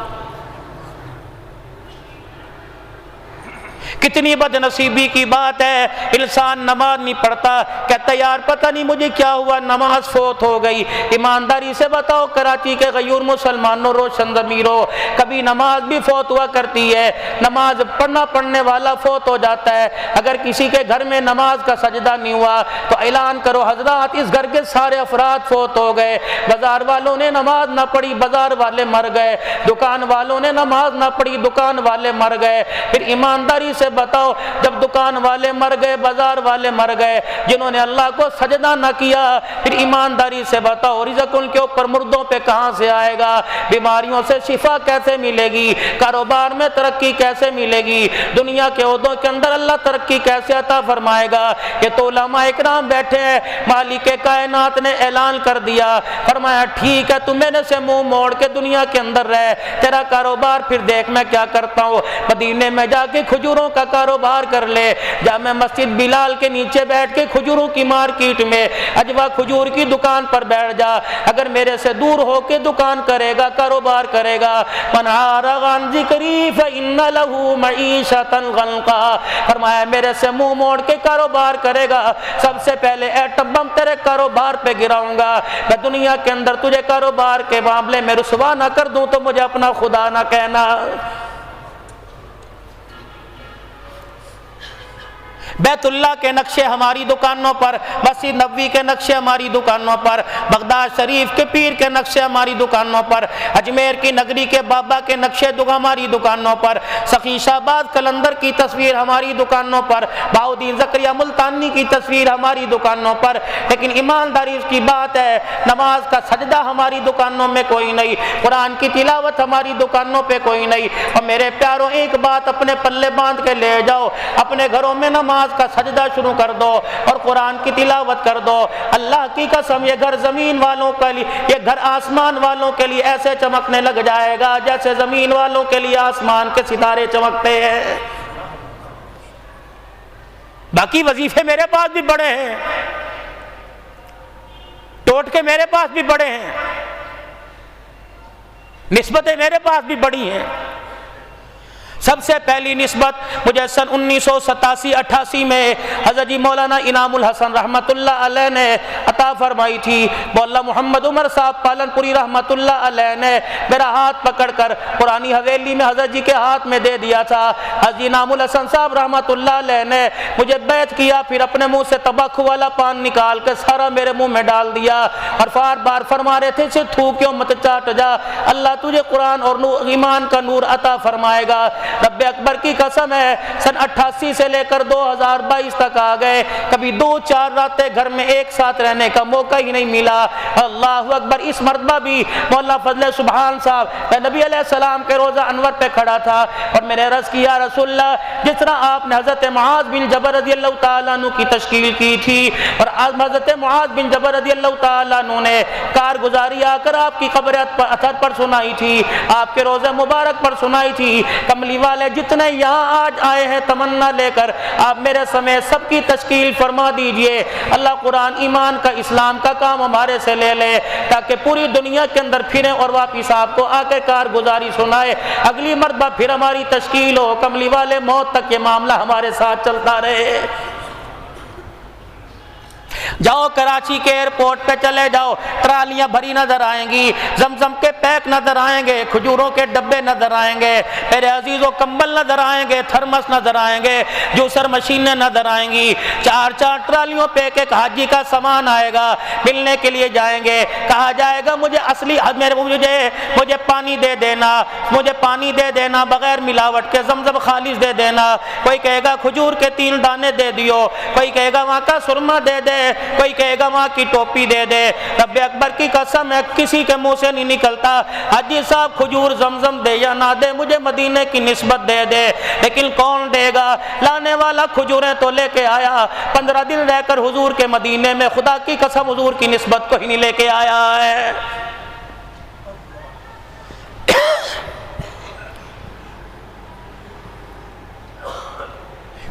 کتنی بد نصیبی کی بات ہے، انسان نماز نہیں پڑھتا، کہتا یار پتہ نہیں مجھے کیا ہوا، نماز فوت ہو گئی۔ ایمانداری سے بتاؤ کراچی کے غیور مسلمانوں، روشن ضمیروں، کبھی نماز بھی فوت ہوا کرتی ہے، نماز پڑھنے والا فوت ہو جاتا ہے۔ اگر کسی کے گھر میں نماز کا سجدہ نہیں ہوا تو اعلان کرو حضرات اس گھر کے سارے افراد فوت ہو گئے، بازار والوں نے نماز نہ پڑھی بازار والے مر گئے، دکان والوں نے نماز نہ پڑھی دکان والے مر گئے۔ پھر ایمانداری سے بتاؤ جب دکان والے مر گئے بازار والے مر گئے، جنہوں نے اللہ کو سجدہ نہ کیا، پھر ایمانداری سے بتاؤ رزق ان کے اوپر مردوں پہ کہاں سے آئے گا؟ بیماریوں سے شفا کیسے ملے گی؟ کاروبار میں ترقی کیسے ملے گی؟ دنیا کے عہدوں کے اندر اللہ ترقی کیسے عطا فرمائے گا؟ یہ تو علماء اکرام بیٹھے ہیں، مالک کائنات نے اعلان کر دیا، فرمایا ٹھیک ہے تو میرے سے منہ موڑ کے دنیا کے اندر رہ، تیرا کاروبار پھر دیکھ میں کیا کرتا ہوں۔ مدینے میں جا کے کھجوروں کا کاروبار کر لے، جامع مسجد بلال کے نیچے بیٹھ کے کھجوروں کی مارکیٹ میں اجوا کھجور کی دکان پر بیٹھ جا، اگر میرے سے دور ہو کے دکان کرے گا کاروبار کرے گا، من اعرض عن ذکری فإن له معیشۃ ضنکا، فرمایا میرے سے منہ موڑ کے کاروبار کرے گا، سب سے پہلے ایٹم بم تیرے کاروبار پہ گراؤں گا، میں دنیا کے اندر تجھے کاروبار کے معاملے میں رسوا نہ کر دوں تو مجھے اپنا خدا نہ کہنا۔ بیت اللہ کے نقشے ہماری دکانوں پر، مسجد نبوی کے نقشے ہماری دکانوں پر، بغداد شریف کے پیر کے نقشے ہماری دکانوں پر، اجمیر کی نگری کے بابا کے نقشے ہماری دکانوں پر، سخیش آباد کلندر کی تصویر ہماری دکانوں پر، بہاؤالدین زکریا ملتانی کی تصویر ہماری دکانوں پر، لیکن ایمانداری اس کی بات ہے نماز کا سجدہ ہماری دکانوں میں کوئی نہیں، قرآن کی تلاوت ہماری دکانوں پہ کوئی نہیں۔ اور میرے پیاروں ایک بات اپنے پلے باندھ کے لے جاؤ، اپنے گھروں میں نماز کا سجدہ شروع کر دو اور قرآن کی تلاوت کر دو، اللہ کی قسم یہ گھر زمین والوں کے لیے، یہ گھر آسمان والوں کے لیے ایسے چمکنے لگ جائے گا جیسے زمین والوں کے لیے آسمان کے ستارے چمکتے ہیں۔ باقی وظیفے میرے پاس بھی بڑے ہیں، ٹوٹکے میرے پاس بھی بڑے ہیں، نسبتیں میرے پاس بھی بڑی ہیں۔ سب سے پہلی نسبت مجھے سن 1987-88 میں حضرت جی مولانا انعام الحسن رحمت اللہ علیہ نے عطا فرمائی تھی، مولانا محمد عمر صاحب پالن پوری رحمت اللہ علیہ نے میرا ہاتھ پکڑ کر پرانی حویلی میں حضرت جی کے ہاتھ میں دے دیا تھا۔ حضرت جی انعام الحسن صاحب رحمت اللہ علیہ نے مجھے بیعت کیا، پھر اپنے منہ سے تمباکو والا پان نکال کے سارا میرے منہ میں ڈال دیا اور بار بار فرما رہے تھے اسے تھوکیوں مت چاٹ جا، اللہ تجھے قرآن اور ایمان کا نور عطا فرمائے گا۔ رب اکبر کی قسم ہے سن 88 سے لے کر 2022 تک آ گئے، کبھی 2-4 راتیں گھر میں ایک ساتھ رہنے کا موقع ہی نہیں ملا۔ اللہ اکبر، اس مرتبہ بھی مولانا فضل سبحان صاحب، میں نبی علیہ السلام کے روزہ انور پہ کھڑا تھا اور میں نے عرض کیا رسول اللہ جس طرح آپ نے حضرت معاذ بن جبل رضی اللہ تعالیٰ عنہ کی تشکیل کی تھی اور حضرت معاذ بن جبل رضی اللہ تعالیٰ عنہ نے کارگزاری آ کر آپ کی قبر اثر پر سنائی تھی، آپ کے روزہ مبارک پر سنائی تھی، کملی والے جتنے یہاں آج آئے ہیں تمنا لے کر آپ میرے سمیت سب کی تشکیل فرما دیجئے، اللہ قرآن ایمان کا اسلام کا کام ہمارے سے لے لے تاکہ پوری دنیا کے اندر پھریں اور واپس آپ کو آ کے کارگزاری سنائے، اگلی مرتبہ پھر ہماری تشکیل ہو، کملی والے موت تک یہ معاملہ ہمارے ساتھ چلتا رہے۔ جاؤ کراچی کے ایئرپورٹ پہ چلے جاؤ، ٹرالیاں بھری نظر آئیں گی، زمزم کے پیک نظر آئیں گے، کھجوروں کے ڈبے نظر آئیں گے، میرے عزیزوں کمبل نظر آئیں گے، تھرمس نظر آئیں گے، جوسر مشینیں نظر آئیں گی، 4 ٹرالیوں پہ ایک حاجی کا سامان آئے گا، ملنے کے لیے جائیں گے، کہا جائے گا مجھے مجھے پانی دے دینا، مجھے پانی دے دینا بغیر ملاوٹ کے، زمزم خالص دے دینا، کوئی کہے گا کھجور کے 3 دانے دے دیو، کوئی کہے گا وہاں کا سرما دے دے، کوئی کہے گا وہاں کی ٹوپی دے دے۔ رب اکبر کی قسم ہے کسی کے منہ سے نہیں نکلتا حاجی صاحب کھجور زمزم دے یا نہ دے، مجھے مدینے کی نسبت دے دے، لیکن کون دے گا؟ لانے والا کھجوریں تو لے کے آیا، 15 دن رہ کر حضور کے مدینے میں خدا کی قسم حضور کی نسبت کو ہی نہیں لے کے آیا ہے۔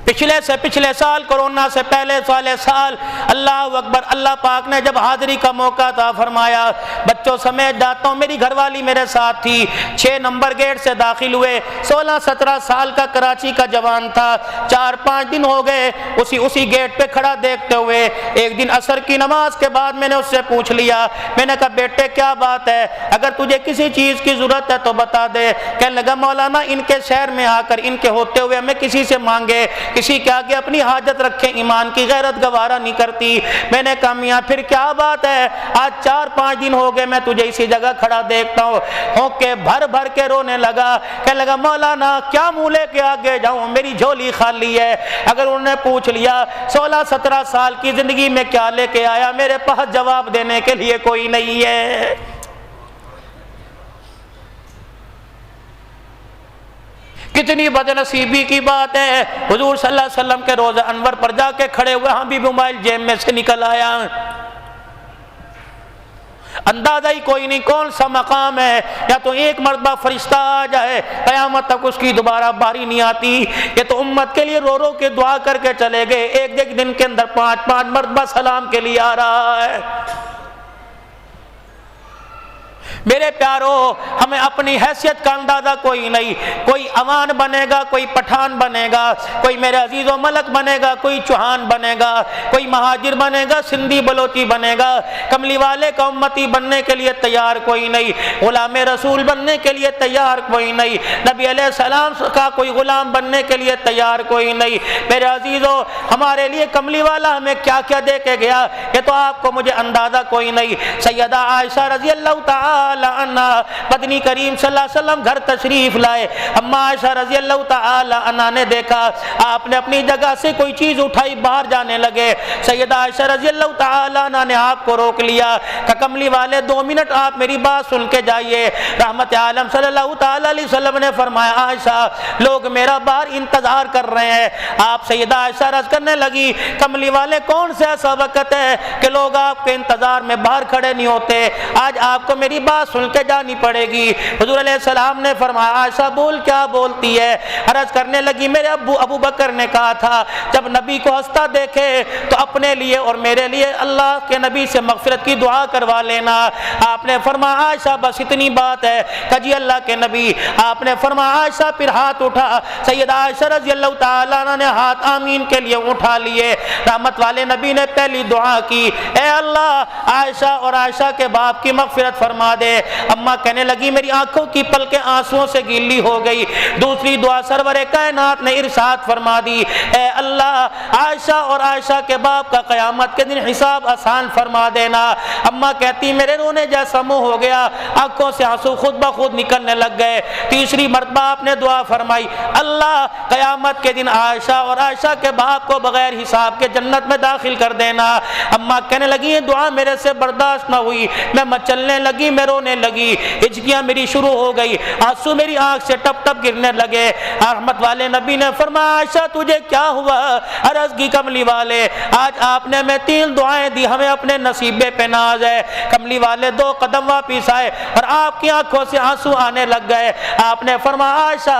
پچھلے سال کرونا سے پہلے والے سال اللہ اکبر، اللہ پاک نے جب حاضری کا موقع عطا فرمایا، بچوں سمیت جاتا ہوں، میری گھر والی میرے ساتھ تھی، 6 نمبر گیٹ سے داخل ہوئے، 16-17 سال کا کراچی کا جوان تھا، 4-5 دن ہو گئے اسی گیٹ پہ کھڑا دیکھتے ہوئے۔ ایک دن عصر کی نماز کے بعد میں نے اس سے پوچھ لیا، میں نے کہا بیٹے کیا بات ہے، اگر تجھے کسی چیز کی ضرورت ہے تو بتا دے۔ کہنے لگا مولانا ان کے شہر میں آ کر ان کے ہوتے ہوئے ہمیں کسی سے مانگے، کسی کے آگے اپنی حاجت رکھے، ایمان کی غیرت گوارا نہیں کرتی۔ میں نے کہا میاں پھر کیا بات ہے، آج 4-5 دن ہو گئے میں تجھے اسی جگہ کھڑا دیکھتا ہوں۔ ہونکے بھر بھر کے رونے لگا، کہنے لگا مولانا کیا منہ لے کے آگے جاؤں، میری جھولی خالی ہے۔ اگر انہوں نے پوچھ لیا 16-17 سال کی زندگی میں کیا لے کے آیا، میرے پاس جواب دینے کے لیے کوئی نہیں ہے۔ کتنی بدنصیبی کی بات ہے، حضور صلی اللہ علیہ وسلم کے روضہ انور پر جا کے کھڑے ہوئے، ہاں بھی موبائل جیب میں سے نکل آیا، اندازہ ہی کوئی نہیں کون سا مقام ہے۔ یا تو ایک مرتبہ فرشتہ آ جائے، قیامت تک اس کی دوبارہ باری نہیں آتی، یہ تو امت کے لیے رو رو کے دعا کر کے چلے گئے، ایک دن کے اندر 5 مرتبہ سلام کے لیے آ رہا ہے۔ میرے پیارو، ہمیں اپنی حیثیت کا اندازہ کوئی نہیں، کوئی عوان بنے گا، کوئی پٹھان بنے گا، کوئی میرے عزیز و ملک بنے گا، کوئی چوہان بنے گا، کوئی مہاجر بنے گا، سندھی بلوچی بنے گا، کملی والے کا امتی بننے کے لیے تیار کوئی نہیں، غلام رسول بننے کے لیے تیار کوئی نہیں، نبی علیہ السلام کا کوئی غلام بننے کے لیے تیار کوئی نہیں۔ میرے عزیزو، ہمارے لیے کملی والا ہمیں کیا کیا دے کے گیا، یہ تو آپ کو مجھے اندازہ کوئی نہیں۔ سیدہ عائشہ رضی اللہ تعالی عنہ، مدنی کریم صلی اللہ علیہ وسلم گھر تشریف لائے، اما عائشہ رضی اللہ تعالی عنہ نے دیکھا آپ نے اپنی جگہ سے کوئی چیز اٹھائی، باہر جانے لگے، سیدہ عائشہ رضی اللہ تعالی عنہ نے آپ کو روک لیا کہ کملی والے 2 منٹ آپ میری بات سن کے جائیے۔ رحمت عالم صلی اللہ تعالی علیہ وسلم نے فرمایا عائشہ لوگ میرا باہر انتظار کر رہے ہیں۔ آپ سیدہ عائشہ رض کرنے لگی کملی والے کون سے ایسا وقت ہے کہ لوگ آپ کے انتظار میں باہر کھڑے نہیں ہوتے، آج آپ کو میری بات سن کے جانی پڑے گی۔ حضور علیہ السلام نے فرمایا عائشہ بول کیا بولتی ہے؟ عرض کرنے لگی میرے ابو بکر نے کہا تھا جب نبی کو ہنستا دیکھے تو اپنے لیے اور میرے لیے اللہ کے نبی سے مغفرت کی دعا کروا لینا۔ آپ نے فرمایا عائشہ بس اتنی بات ہے کہ جی اللہ کے نبی۔ آپ نے فرمایا عائشہ پھر ہاتھ اٹھا، سیدہ عائشہ رضی اللہ تعالیٰ عنہ نے ہاتھ آمین کے لیے اٹھا لیے۔ رحمت والے نبی نے پہلی دعا کی اے اللہ عائشہ اور عائشہ کے باپ کی مغفرت فرما دے۔ اماں کہنے لگی میری آنکھوں کی پلکیں آنسوؤں سے گیلی ہو گئی۔ دوسری دعا سرور کائنات نے ارشاد فرما دی اے اللہ عائشہ اور عائشہ کے باپ کا قیامت کے دن حساب آسان فرما دینا۔ اماں کہتی میرے رونے جیسا منہ ہو گیا، آنکھوں سے آنسو خود بخود نکلنے لگ گئے۔ تیسری مرتبہ آپ نے دعا فرمائی اللہ قیامت کے دن عائشہ اور عائشہ کے باپ کو بغیر حساب کے جنت میں داخل کر دینا۔ اماں کہنے لگی یہ دعا میرے سے برداشت نہ ہوئی، میں مچلنے لگی، میں رونے لگی، ہچکیاں میری شروع ہو گئی، آنسو میری آنکھ سے ٹپ ٹپ گرنے لگے۔ رحمت والے نبی نے فرمایا عائشہ تجھے کیا ہوا؟ عرض کی کملی والے آج آپ نے ہمیں 3 دعائیں دی، ہمیں اپنے نصیبے پہ ناز ہے۔ کملی والے 2 قدم واپس آئے اور آپ کی آنکھوں سے آنسو آنے لگ گئے۔ آپ نے فرمایا عائشہ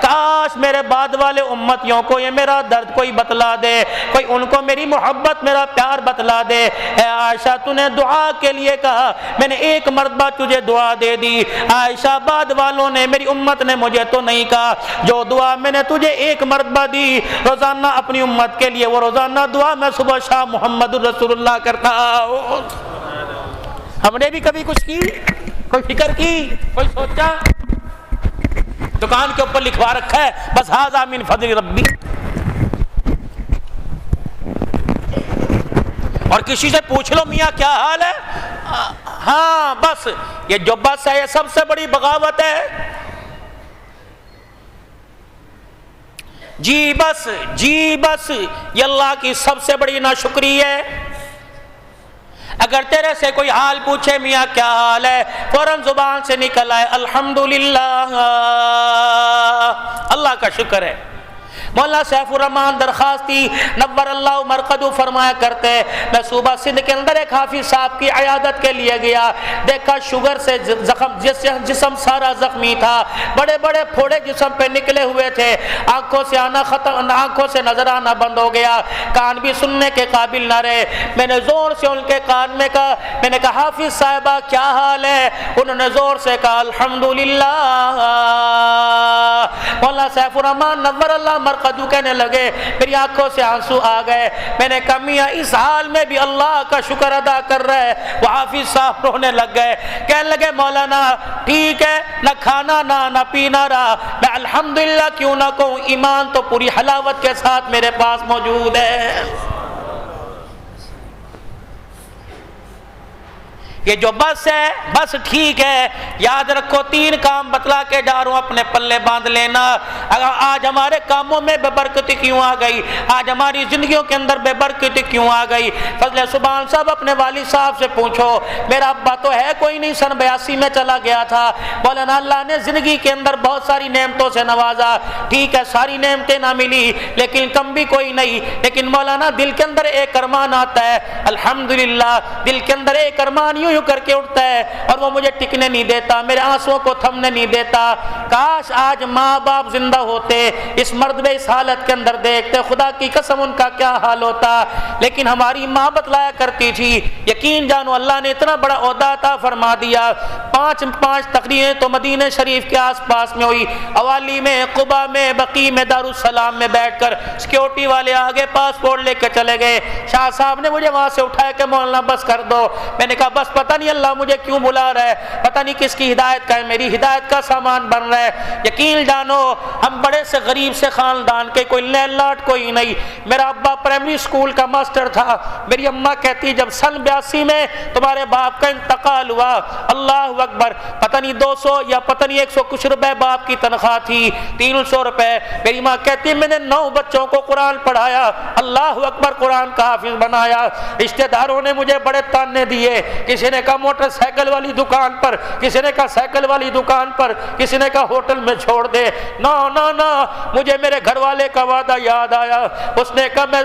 کاش میرے بعد والے امتیوں کو یہ میرا درد کوئی بتلا دے، کوئی ان کو میری محبت میرا پیار بتلا دے۔ اے عائشہ تو نے دعا کے لیے کہا، میں نے 1 مرتبہ تجھے دعا دے دی۔ عائشہ بعد والوں نے، میری امت نے مجھے تو نہیں کہا، جو دعا میں نے تجھے ایک مرتبہ دی روزانہ اپنی امت کے لیے، وہ روزانہ دعا میں صبح شام محمد الرسول اللہ کرتا ہوں۔ ہم نے بھی کبھی کچھ کی، کوئی فکر کی، کوئی سوچا؟ دکان کے اوپر لکھوا رکھا ہے بس ھذا من فضل ربی، اور کسی سے پوچھ لو میاں کیا حال ہے، ہاں بس یہ جو بس ہے یہ سب سے بڑی بغاوت ہے، جی بس جی بس یہ اللہ کی سب سے بڑی ناشکری ہے۔ اگر تیرے سے کوئی حال پوچھے میاں کیا حال ہے، فوراً زبان سے نکل آئے الحمدللہ، اللہ کا شکر ہے۔ مولانا سیف الرحمان درخواستی نور اللہ مرقدو فرمایا کرتے، میں صوبہ سندھ کے اندر ایک حافظ صاحب کی عیادت کے لیے گیا، دیکھا شوگر سے جسم سارا زخمی تھا، بڑے بڑے پھوڑے جسم پہ نکلے ہوئے تھے، آنکھوں سے آنا ختم، آنکھوں سے نظر آنا بند ہو گیا، کان بھی سننے کے قابل نہ رہے۔ میں نے زور سے ان کے کان میں کہا، میں نے کہا حافظ صاحبہ کیا حال ہے؟ انہوں نے زور سے کہا الحمدللہ۔ مولانا سیف الرحمان نور اللہ مرقدو کہنے لگے، میری آنکھوں سے آنسو آ گئے، میں نے کہا میاں اس حال میں بھی اللہ کا شکر ادا کر رہے۔ وہ حافظ صاحب رونے لگ گئے، کہنے لگے مولانا ٹھیک ہے، نہ کھانا نہ پینا رہا، میں الحمدللہ کیوں نہ کہوں، ایمان تو پوری حلاوت کے ساتھ میرے پاس موجود ہے۔ یہ جو بس ہے بس ٹھیک ہے، یاد رکھو تین کام بتلا کے جا رہا ہوں، اپنے پلے باندھ لینا۔ اگر آج ہمارے کاموں میں بے برکتی کیوں آ گئی، آج ہماری زندگیوں کے اندر بے برکتی کیوں آ گئی؟ فضل سبحان صاحب اپنے والد صاحب سے پوچھو، میرا ابا تو ہے کوئی نہیں، سن 82 میں چلا گیا تھا، مولانا اللہ نے زندگی کے اندر بہت ساری نعمتوں سے نوازا، ٹھیک ہے ساری نعمتیں نہ ملی لیکن کم بھی کوئی نہیں، لیکن مولانا دل کے اندر ایک ارمان آتا ہے، الحمدللہ دل کے اندر ایک ارمان یوں کر کے اٹھتا ہے اور وہ مجھے ٹکنے نہیں دیتا، میرے آنسوؤں کو تھمنے نہیں دیتا۔ کاش آج ماں باپ زندہ ہوتے، اس مرد میں اس حالت کے اندر دیکھتے، خدا کی قسم ان کا کیا حال ہوتا۔ لیکن ہماری ماں بتلایا کرتی تھی، یقین جانو اللہ نے اتنا بڑا عہدہ عطا فرما دیا، پانچ تقریریں تو مدینہ شریف کے آس پاس میں ہوئی، اوالی میں، قباء میں، بقیع میں، دارالسلام میں بیٹھ کر سیکیورٹی والے آگے پاسپورٹ لے کے چلے گئے، شاہ صاحب نے مجھے وہاں سے اٹھایا کہ مولانا بس کر دو، میں نے کہا بس پتہ نہیں اللہ مجھے کیوں بلا رہا ہے، پتہ نہیں کس کی ہدایت کا ہے، میری ہدایت کا سامان بن رہا ہے۔ یقین جانو ہم بڑے سے غریب سے خاندان کے، کوئی لینڈ لاٹ کوئی نہیں، میرا ابا پرائمری اسکول کا ماسٹر تھا، میری اماں کہتی جب سن 82 میں تمہارے باپ کا انتقال ہوا، اللہ اکبر، پتہ نہیں 200 یا پتہ نہیں 100 کچھ روپے باپ کی تنخواہ تھی، 300 روپے، میری ماں کہتی میں نے 9 بچوں کو قرآن پڑھایا، اللہ اکبر، قرآن کا حافظ بنایا، رشتہ داروں نے مجھے بڑے تانے دیے، کسی نے کہا موٹر سائیکل والی دکان پر، کسی نے کہا سائیکل والی دکان پر، کسی نے کہا ہوٹل میں چھوڑ دے، نا نا نا، مجھے میرے گھر والے کا وعدہ یاد آیا، اس نے کہا میں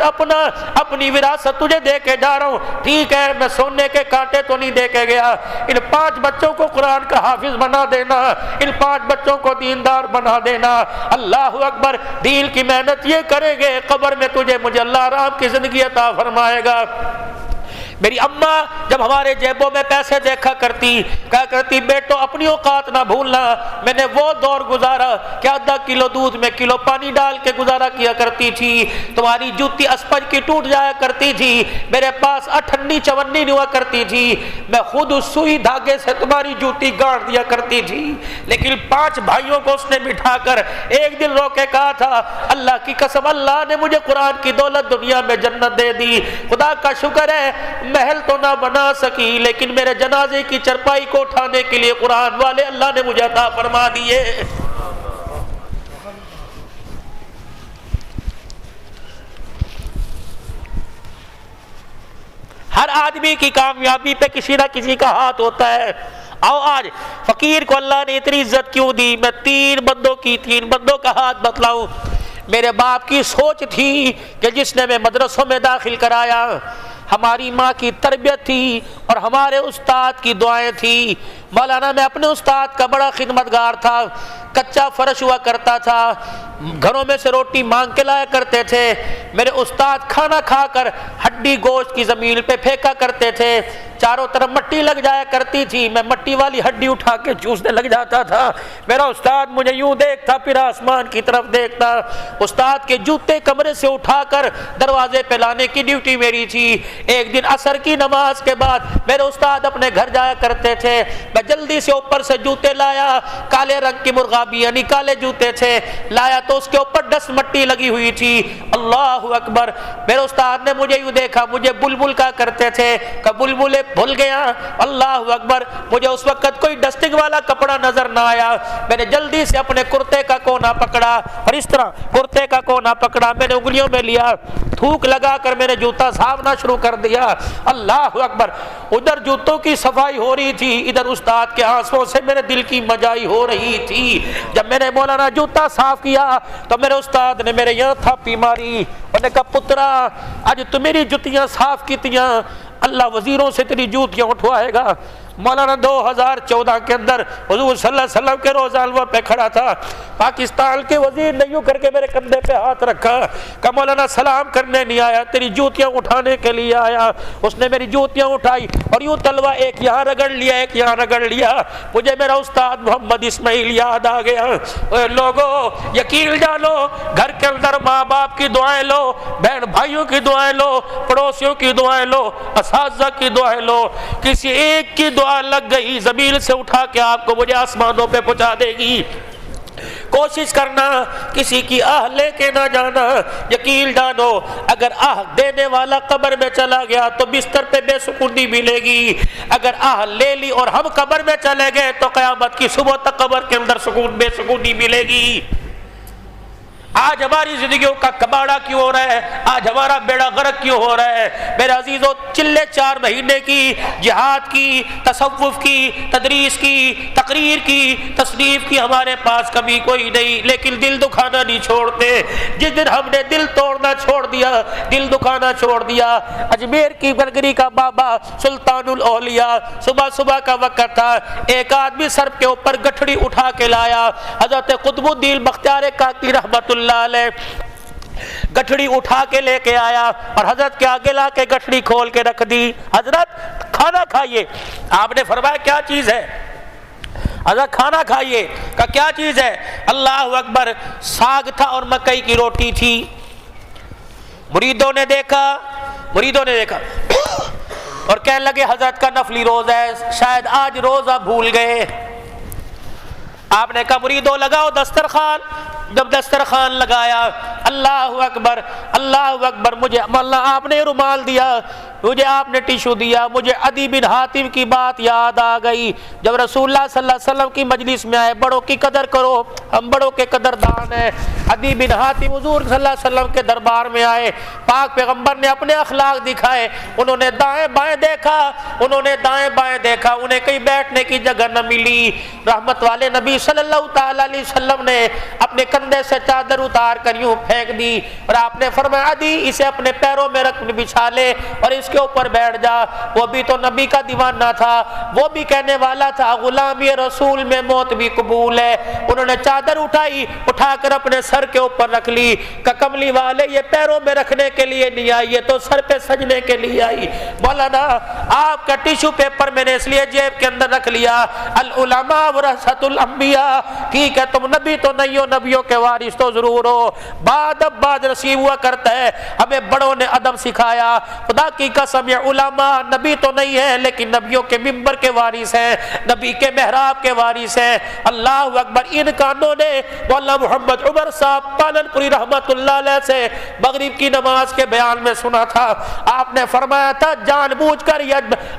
اپنی وراثت تجھے دے کے جا رہا ہوں، ٹھیک ہے میں سونے کے کانٹے تو نہیں دے کے گیا، ان 5 بچوں کو قرآن کا حافظ بنا دینا، ان 5 بچوں کو دیندار بنا دینا، اللہ اکبر، دین کی محنت یہ کریں گے، قبر میں تجھے مجھے اللہ آرام کی زندگی عطا فرمائے گا۔ میری اماں جب ہمارے جیبوں میں پیسے دیکھا کرتی، کہا کرتی بیٹو اپنی اوقات نہ بھولنا، میں نے وہ دور گزارا کہ آدھا کلو دودھ میں کلو پانی ڈال کے گزارا کیا کرتی تھی، تمہاری جوتی اسپنج کی ٹوٹ جایا کرتی تھی، میرے پاس اٹھنی چونی نہیں ہوا کرتی تھی، میں خود اس سوئی دھاگے سے تمہاری جوتی گاڑ دیا کرتی تھی، لیکن 5 بھائیوں کو اس نے بٹھا کر ایک دن رو کے کہا تھا اللہ کی قسم اللہ نے مجھے قرآن کی دولت دنیا میں جنت دے دی، خدا کا شکر ہے محل تو نہ بنا سکی لیکن میرے جنازے کی چرپائی کو اٹھانے کے لیے قرآن والے اللہ نے مجھے عطا فرما دیے۔ ہر آدمی کی کامیابی پہ کسی نہ کسی کا ہاتھ ہوتا ہے۔ آؤ آج فقیر کو اللہ نے اتنی عزت کیوں دی، میں 3 بندوں کا ہاتھ بتلاؤں۔ میرے باپ کی سوچ تھی کہ جس نے میں مدرسوں میں داخل کرایا، ہماری ماں کی تربیت تھی اور اور ہمارے استاد کی دعائیں تھیں۔ مولانا میں اپنے استاد کا بڑا خدمتگار تھا، کچا فرش ہوا کرتا تھا، گھروں میں سے روٹی مانگ کے لایا کرتے تھے۔ میرے استاد کھانا کھا کر ہڈی گوشت کی زمین پہ پھینکا کرتے تھے، چاروں طرف مٹی لگ جایا کرتی تھی، میں مٹی والی ہڈی اٹھا کے چوسنے لگ جاتا تھا۔ میرا استاد مجھے یوں دیکھتا پھر آسمان کی طرف دیکھتا۔ استاد کے جوتے کمرے سے اٹھا کر دروازے پہ لانے کی ڈیوٹی میری تھی۔ ایک دن عصر کی نماز کے بعد میرے استاد اپنے گھر جایا کرتے تھے، میں جلدی سے اوپر سے جوتے لایا، کالے رنگ کی مرغابی یعنی کالے جوتے تھے، لایا تو اس کے اوپر ڈس مٹی لگی ہوئی تھی۔ اللہ اکبر، میرے استاد نے مجھے یوں دیکھا، مجھے بلبل کہا کرتے تھے کہ بلبلے بھول گیا۔ اللہ اکبر، مجھے اس وقت کوئی ڈسٹنگ والا کپڑا نظر نہ آیا، میں نے جلدی سے اپنے کرتے کا کونا پکڑا اور اس طرح کرتے کا کونا پکڑا، میں نے انگلیوں میں لیا، تھوک لگا کر میں نے جوتا صافنا شروع کر دیا۔ اللہ اکبر، ادھر جوتوں کی صفائی ہو رہی تھی، ادھر استاد کے آنسوؤں سے میرے دل کی مجائی ہو رہی تھی۔ جب میں نے مولانا جوتا صاف کیا تو میرے استاد نے میرے یہاں تھاپی ماری، انہوں نے کہا پترا آج تو میری جوتیاں صاف کیتیاں، اللہ وزیروں سے تیری جوتیاں اٹھوائے گا۔ مولانا 2014 کے اندر حضور صلی اللہ علیہ وسلم کے روضہ انور پہ کھڑا تھا، پاکستان کے وزیر نے یوں کر کے میرے کندھے پہ ہاتھ رکھا کہ مولانا سلام کرنے نہیں آیا، تیری جوتیاں اٹھانے کے لیے آیا۔ اس نے میری جوتیاں اٹھائی اور یوں تلوا ایک یہاں رگڑ لیا ایک یہاں رگڑ لیا، مجھے میرا استاد محمد اسماعیل یاد آ گیا۔ لوگوں یقین جانو، گھر کے اندر ماں باپ کی دعائیں لو، بہن بھائیوں کی دعائیں لو، پڑوسیوں کی دعائیں لو، اساتذہ کی دعائیں لو، کسی ایک کی دعا لگ گئی زمین سے اٹھا کے آپ کو مجھے آسمانوں پہ پہنچا دے گی۔ کوشش کرنا کسی کی آہ لے کے نہ جانا، یقین جانو اگر آہ دینے والا قبر میں چلا گیا تو بستر پہ بے سکونی ملے گی، اگر آہ لے لی اور ہم قبر میں چلے گئے تو قیامت کی صبح تک قبر کے اندر بے سکونی ملے گی۔ آج ہماری زندگیوں کا کباڑا کیوں ہو رہا ہے؟ آج ہمارا بیڑا غرق کیوں ہو رہا ہے؟ میرے عزیزو، چلے 4 مہینے کی جہاد کی، تصوف کی، تدریس کی، تقریر کی، تصنیف کی ہمارے پاس کبھی کوئی نہیں، لیکن دل دکھانا نہیں چھوڑتے۔ جس دن ہم نے دل توڑنا چھوڑ دیا، دل دکھانا چھوڑ دیا، اجمیر کی برگری کا بابا سلطان الاولیاء، صبح صبح کا وقت تھا، ایک آدمی سر کے اوپر گٹھڑی اٹھا کے لایا، حضرت قطب الدین بختیار کاکی رحمت اللہ علیہ گٹھڑی اٹھا کے لے کے آیا اور حضرت کے آگے لا کے گٹھڑی کھول کے رکھ دی۔ حضرت کھانا کھائیے۔ آپ نے فرمایا کیا چیز ہے؟ حضرت کھانا کھائیے کہ کیا چیز ہے؟ اللہ اکبر، ساگ تھا اور مکئی کی روٹی تھی۔ مریدوں نے دیکھا اور کہنے لگے حضرت کا نفلی روزہ ہے، شاید آج روزہ بھول گئے۔ آپ نے کہا مریدوں لگاؤ دسترخوان۔ جب دسترخوان لگایا، اللہ اکبر اللہ اکبر، مجھے اللہ آپ نے رومال دیا، مجھے آپ نے ٹیشو دیا، مجھے عدی بن حاتم کی بات یاد آ گئی۔ جب رسول اللہ صلی اللہ علیہ وسلم کی مجلس میں آئے، بڑوں کی قدر کرو، ہم بڑوں کے قدردان ہیں۔ عدی بن حاتم حضور صلی اللہ علیہ وسلم کے دربار میں آئے، پاک پیغمبر نے اپنے اخلاق دکھائے، انہوں نے دائیں بائیں دیکھا، انہیں کہیں بیٹھنے کی جگہ نہ ملی۔ رحمت والے نبی صلی اللہ تعالی علیہ وسلم نے اپنے کندھے سے چادر اتار کر یوں پھینک دی اور آپ نے فرمایا عدی اسے اپنے پیروں میں رکھ بچھا لے اور اس کے اوپر بیٹھ جا۔ وہ بھی تو نبی کا دیوانہ تھا، وہ بھی کہنے والا تھا غلامی رسول میں موت بھی قبول ہے۔ انہوں نے چادر اٹھا کر اپنے سر کے اوپر رکھ لی کہ کملی والے یہ پیروں میں رکھنے کے لیے نہیں آئی، یہ تو سر پہ سجنے کے لیے آئی۔ مولانا آپ کا ٹیشو پیپر میں نے اس لیے جیب کے اندر رکھ لیا، العلماء ورثۃ الانبیاء، ٹھیک ہے تم نبی تو نہیں ہو، نبیوں کے وارث تو ضرور ہو، بعد اب بعد نصیب ہوا کرتا ہے۔ ہمیں بڑوں نے ادب سکھایا، خدا کی قسم یہ علماء نبی تو نہیں ہے لیکن نبیوں کے منبر کے وارث ہیں، نبی کے محراب کے وارث ہیں۔ اللہ اکبر، ان کانوں نے مولانا محمد عمر صاحب پالن پوری رحمت اللہ علیہ سے مغرب کی نماز کے بیان میں سنا تھا۔ آپ نے فرمایا تھا جان بوجھ کر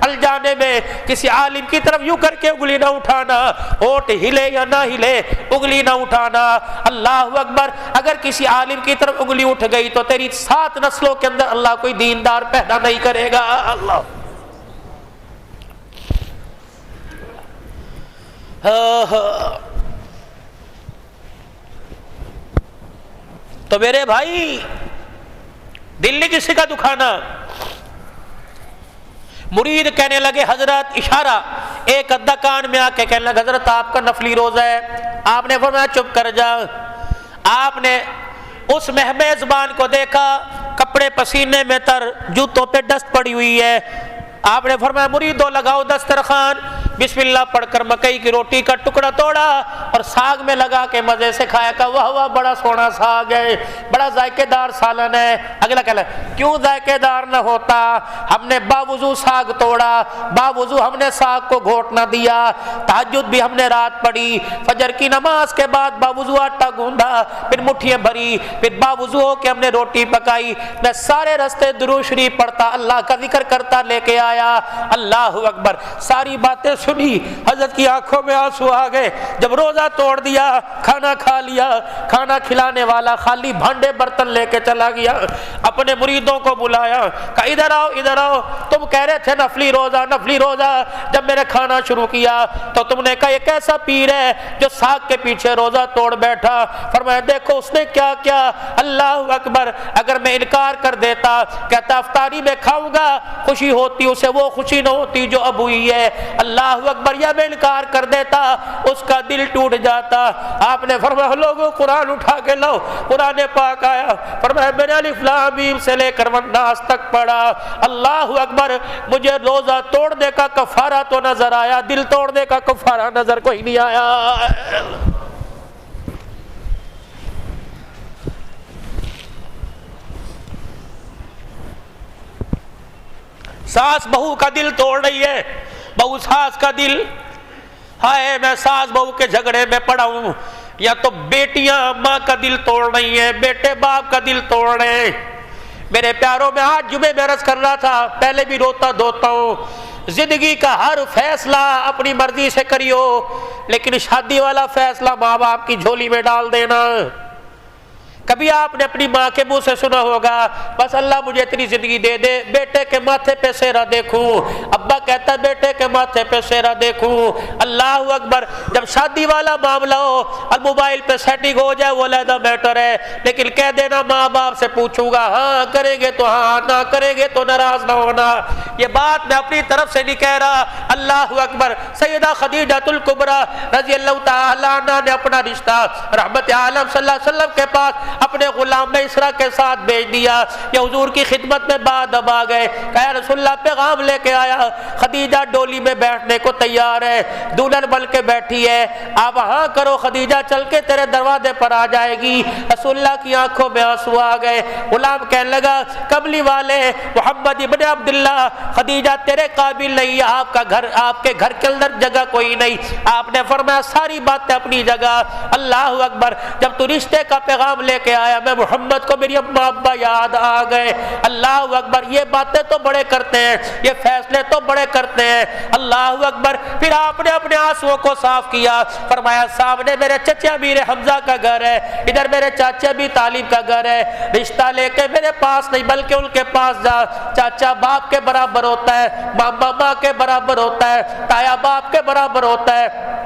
الجانے میں کسی عالم کی طرف یوں کر کے انگلی نہ اٹھانا، ہونٹ ہلے یا نہ ہلے انگلی نہ اٹھانا۔ اللہ اکبر، اگر کسی عالم کی طرف انگلی اٹھ گئی تو تیری 7 نسلوں کے اندر اللہ کوئی دیندار پیدا نہیں کرے گا۔ اللہ تو میرے بھائی، دل نہیں کسی کا دکھانا، مرید کہنے لگے حضرت اشارہ ایک ادھا کان میں آ کے کہنے لگا حضرت آپ کا نفلی روزہ ہے. آپ نے فرمایا چپ کر جا. آپ نے اس مہمے زبان کو دیکھا, کپڑے پسینے میں تر, جوتوں پہ ڈسٹ پڑی ہوئی ہے. آپ نے فرمایا مریدو لگاؤ دسترخوان. بسم اللہ پڑھ کر مکئی کی روٹی کا ٹکڑا توڑا اور ساگ میں لگا کے مزے سے کھایا. کہا واہ واہ بڑا سونا ساگ ہے, بڑا ذائقے دار سالن ہے. اگلا کہلا کیوں ذائقے دار نہ ہوتا, ہم نے باوضو ساگ توڑا, باوضو ہم نے ساگ کو گھونٹ نہ دیا, تہجد بھی ہم نے رات پڑھی, فجر کی نماز کے بعد باوضو آٹا گوندا, پھر مٹھیاں بھری, پھر باوضو ہو کے ہم نے روٹی پکائی. میں سارے رستے درود شریف پڑھتا, اللہ کا ذکر کرتا لے کے آیا. اللہ اکبر. ساری باتیں سنی, حضرت کی آنکھوں میں آنسو آ گئے. جب روزہ توڑ دیا, کھانا کھا لیا, کھانا کھلانے والا خالی بھانڈے برتن لے کے چلا گیا. اپنے مریدوں کو بلایا, کہا ادھر آؤ ادھر آؤ, تم کہہ رہے تھے نفلی روزہ نفلی روزہ, جب میں نے کھانا شروع کیا تو تم نے کہا یہ کیسا پیر ہے جو ساگ کے پیچھے روزہ توڑ بیٹھا. فرمایا دیکھو اس نے کیا کیا. اللہ اکبر. اگر میں انکار کر دیتا, کہتا افطاری میں کھاؤں گا, خوشی ہوتی اسے وہ خوشی نہ ہوتی جو اب ہوئی ہے. اللہ اکبر. یا میں انکار کر دیتا, اس کا دل ٹوٹ جاتا. آپ نے فرمایا لوگوں قرآن اٹھا کے لاؤ. قرآن پاک آیا, فرمایا میں نے الف لام میم سے لے کر والناس تک پڑھا. اللہ اکبر. مجھے روزہ توڑنے کا کفارہ تو نظر آیا, دل توڑنے کا کفارہ نظر کوئی نہیں آیا. ساس بہو کا دل توڑ رہی ہے, بہو ساس کا دل. ہائے میں ساس بہو کے جھگڑے میں پڑا ہوں. یا تو بیٹیاں ماں کا دل توڑ رہی ہیں, بیٹے باپ کا دل توڑ رہے ہیں. میرے پیاروں میں آج جمعے میں عرض کر رہا تھا, پہلے بھی روتا دھوتا ہوں, زندگی کا ہر فیصلہ اپنی مرضی سے کریو, لیکن شادی والا فیصلہ ماں باپ کی جھولی میں ڈال دینا. کبھی آپ نے اپنی ماں کے منہ سے سنا ہوگا بس اللہ مجھے اتنی زندگی دے دے, بیٹے کے ماتھے پہ سہرا دیکھوں. ابا کہتا ہے بیٹے کے ماتھے پہ سہرا دیکھوں. اللہ اکبر. جب شادی والا معاملہ ہو اور موبائل پہ سیٹنگ ہو جائے وہ علیحدہ میٹر ہے, لیکن کہہ دینا ماں باپ سے پوچھوں گا, ہاں کریں گے تو ہاں, نہ کریں گے تو ناراض نہ ہونا. یہ بات میں اپنی طرف سے نہیں کہہ رہا. اللہ اکبر. سیدہ خدیجہ الکبریٰ رضی اللہ تعالیٰ عنہ نے اپنا رشتہ رحمت عالم صلی اللہ علیہ وسلم کے پاس اپنے غلام اسرا کے ساتھ بھیج دیا. یہ حضور کی خدمت میں بعد اب آ گئے. کہا رسول اللہ پیغام لے کے آیا, خدیجہ ڈولی میں بیٹھنے کو تیار ہے, دلہن بن کے بیٹھی ہے, آپ ہاں کرو خدیجہ چل کے تیرے دروازے پر آ جائے گی. رسول اللہ کی آنکھوں میں آنسو آ گئے. غلام کہنے لگا کملی والے محمد ابن عبداللہ, خدیجہ تیرے قابل نہیں ہے, آپ کا گھر, آپ کے گھر کے اندر جگہ کوئی نہیں. آپ نے فرمایا ساری باتیں اپنی جگہ. اللہ اکبر. جب تو رشتے کا پیغام لے کے آیا, میں محمد کو میری اماں ابا یاد آ گئے. اللہ اکبر. یہ باتیں تو بڑے کرتے ہیں, یہ فیصلے تو بڑے کرتے ہیں. اللہ اکبر. پھر آپ نے اپنے آنسوؤں کو صاف کیا. فرمایا سامنے میرے چچا امیر حمزہ کا گھر ہے, ادھر میرے چاچا بھی طالب کا گھر ہے. رشتہ لے کے میرے پاس نہیں بلکہ ان کے پاس جا. چاچا باپ کے برابر ہوتا ہے, ماما ماں کے برابر ہوتا ہے, تایا باپ کے برابر ہوتا ہے,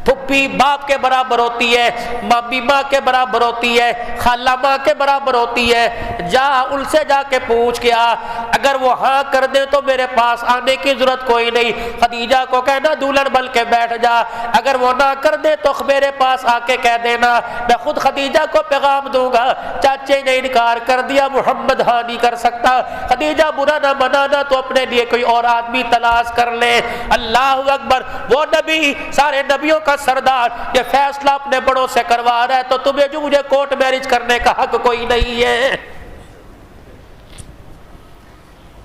پھپھی باپ کے برابر ہوتی ہے, مامی ماں کے برابر ہوتی ہے, خالہ ماں کے برابر ہوتی ہے. جا ان سے جا کے پوچھ کے آ, اگر وہ ہاں کر دے تو میرے پاس آنے کی ضرورت کوئی نہیں. خدیجہ کو کہنا دلہن بن کے بیٹھ جا, اگر وہ نہ کر دے تو میرے پاس آ کے کہہ دینا, میں خود خدیجہ کو پیغام دوں گا. چاچے نے انکار کر دیا, محمد ہاں نہیں کر سکتا. خدیجہ برا نہ منانا تو اپنے لیے کوئی اور آدمی تلاش کر لے. اللہ اکبر. وہ نبی سارے نبیوں کا سردار یہ فیصلہ اپنے بڑوں سے کروا رہا ہے, تو تمہیں جو مجھے کورٹ میرج کرنے کا حق کوئی نہیں ہے.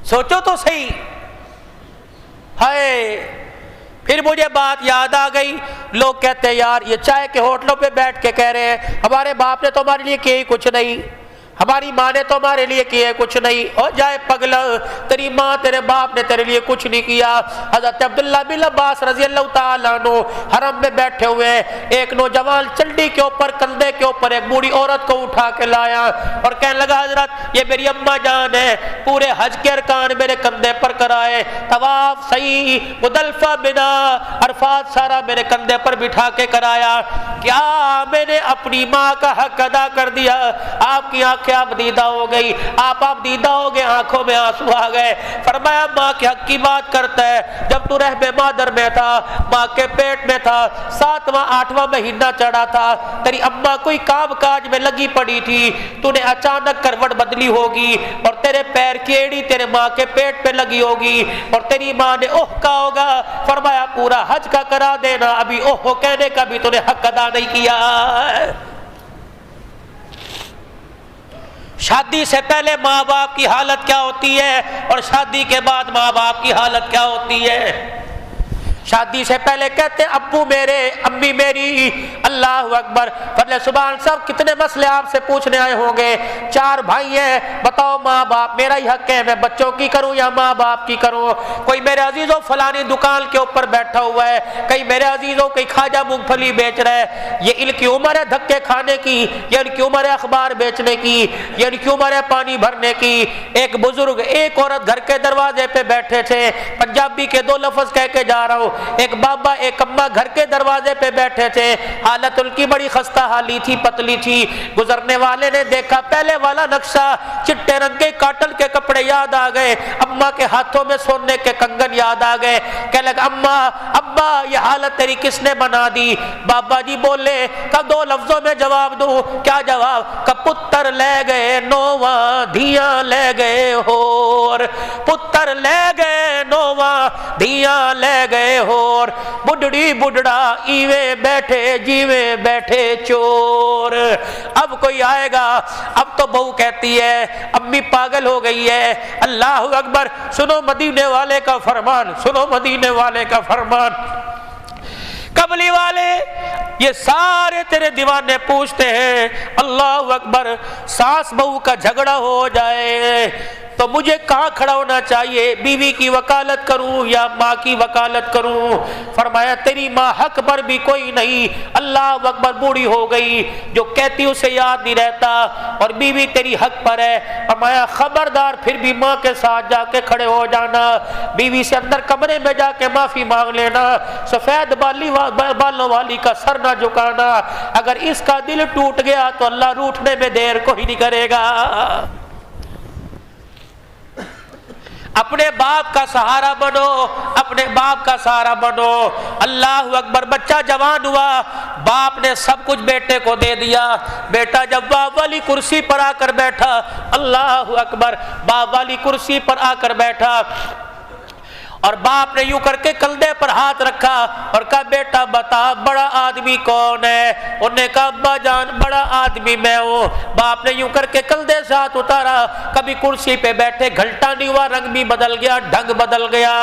سوچو تو صحیح. ہائے پھر مجھے بات یاد آ گئی. لوگ کہتے ہیں یار یہ چائے کے ہوٹلوں پہ بیٹھ کے کہہ رہے ہیں ہمارے باپ نے تو ہمارے لیے کیا ہی کچھ نہیں, ہماری ماں نے تو ہمارے لیے کیے کچھ نہیں. اور جائے پگلا, تیری ماں تیرے باپ نے تیرے لیے کچھ نہیں کیا. حضرت عبداللہ بن عباس رضی اللہ تعالیٰ عنہ حرم میں بیٹھے ہوئے, ایک نوجوان چنڈی کے اوپر کندھے کے اوپر ایک بوڑھی عورت کو اٹھا کے لایا اور کہنے لگا حضرت یہ میری اماں جان ہے, پورے حج کے ارکان میرے کندھے پر کرائے, طواف صحیح مزدلفہ بنا عرفات سارا میرے کندھے پر بٹھا کے کرایا. کیا میں نے اپنی ماں کا حق ادا کر دیا؟ آپ کی آنکھ آنکھیں اب دیدہ ہو گئی، آپ اب دیدہ ہو گئے، آنکھوں میں آنسو آ گئے۔ فرمایا ماں کے حق کی بات کرتا ہے، جب تو رحم مادر میں تھا، ماں کے پیٹ میں تھا، 7واں 8واں مہینہ چڑھا تھا، تیری اماں کوئی کام کاج میں لگی پڑی تھی، تو نے اچانک کروٹ بدلی ہوگی اور تیرے پیر کی ایڑی تیرے ماں کے پیٹ پہ لگی ہوگی اور تیری ماں نے اوہ کہا ہوگا۔ فرمایا پورا حج کا کرا دینا، ابھی اوہ کہنے کا بھی تو نے حق ادا نہیں کیا ہے۔ شادی سے پہلے ماں باپ کی حالت کیا ہوتی ہے اور شادی کے بعد ماں باپ کی حالت کیا ہوتی ہے؟ شادی سے پہلے کہتے ہیں ابو میرے، امی میری، اللہ اکبر۔ فضل سبحان صاحب کتنے مسئلے آپ سے پوچھنے آئے ہوں گے، 4 بھائی ہیں، بتاؤ ماں باپ میرا ہی حق ہے، میں بچوں کی کروں یا ماں باپ کی کروں؟ کوئی میرے عزیزوں فلانی دکان کے اوپر بیٹھا ہوا ہے، کئی میرے عزیزوں کوئی کھاجا مونگ پھلی بیچ رہا ہے، یہ ان کی عمر ہے دھکے کھانے کی، یہ ان کی عمر ہے اخبار بیچنے کی، یہ ان کی عمر ہے پانی بھرنے کی۔ ایک بزرگ ایک عورت گھر کے دروازے پہ بیٹھے تھے، پنجابی کے 2 لفظ کہہ کے جا رہا ہوں، ایک بابا ایک اماں گھر کے دروازے پہ بیٹھے تھے، حالت ان کی بڑی خستہ حالی تھی، پتلی تھی۔ گزرنے والے نے دیکھا پہلے والا نقشہ، چٹے رنگ کے کاٹن کے کپڑے یاد آ گئے، اماں کے ہاتھوں میں سونے کے کنگن یاد آ گئے۔ کہنے لگا اماں ابا یہ حالت تیری کس نے بنا دی؟ بابا جی بولے کہ 2 لفظوں میں جواب دوں، کیا جواب؟ کہ پتر لے گئے نواں دھیاں لے گئے ہور، پتر لے گئے نواں دھیاں لے گئے ہور، بڈڑی بڈڑا ایویں بیٹھے جیویں بیٹھے چور۔ اب کوئی آئے گا، اب تو بہو کہتی ہے امی پاگل ہو گئی ہے۔ اللہ اکبر، سنو مدینے والے کا فرمان، سنو مدینے والے کا فرمان۔ قبلی والے یہ سارے تیرے دیوانے پوچھتے ہیں اللہ اکبر، ساس بہو کا جھگڑا ہو جائے تو مجھے کہاں کھڑا ہونا چاہیے؟ بیوی کی وکالت کروں یا ماں کی وکالت کروں؟ فرمایا تیری ماں حق پر بھی کوئی نہیں، اللہ اکبر، بوڑھی ہو گئی، جو کہتی اسے یاد نہیں رہتا، اور بیوی تیری حق پر ہے۔ فرمایا خبردار پھر بھی ماں کے ساتھ جا کے کھڑے ہو جانا، بیوی سے اندر کمرے میں جا کے معافی مانگ لینا، سفید بالوں والی کا سر نہ جھکانا، اگر اس کا دل ٹوٹ گیا تو اللہ روٹنے میں دیر کو ہی نہیں کرے گا۔ اپنے باپ کا سہارا بنو، اپنے باپ کا سہارا بنو۔ اللہ اکبر، بچہ جوان ہوا، باپ نے سب کچھ بیٹے کو دے دیا، بیٹا جب باپ والی کرسی پر آ کر بیٹھا، اللہ اکبر، باپ والی کرسی پر آ کر بیٹھا اور باپ نے یوں کر کے کندھے پر ہاتھ رکھا اور کہا بیٹا بتا بڑا آدمی کون ہے؟ انہوں نے کہا ابا جان بڑا آدمی میں ہوں۔ باپ نے یوں کر کے کندھے سے ہاتھ اتارا، کبھی کرسی پہ بیٹھے گھنٹہ نہیں ہوا، رنگ بھی بدل گیا، ڈھنگ بدل گیا،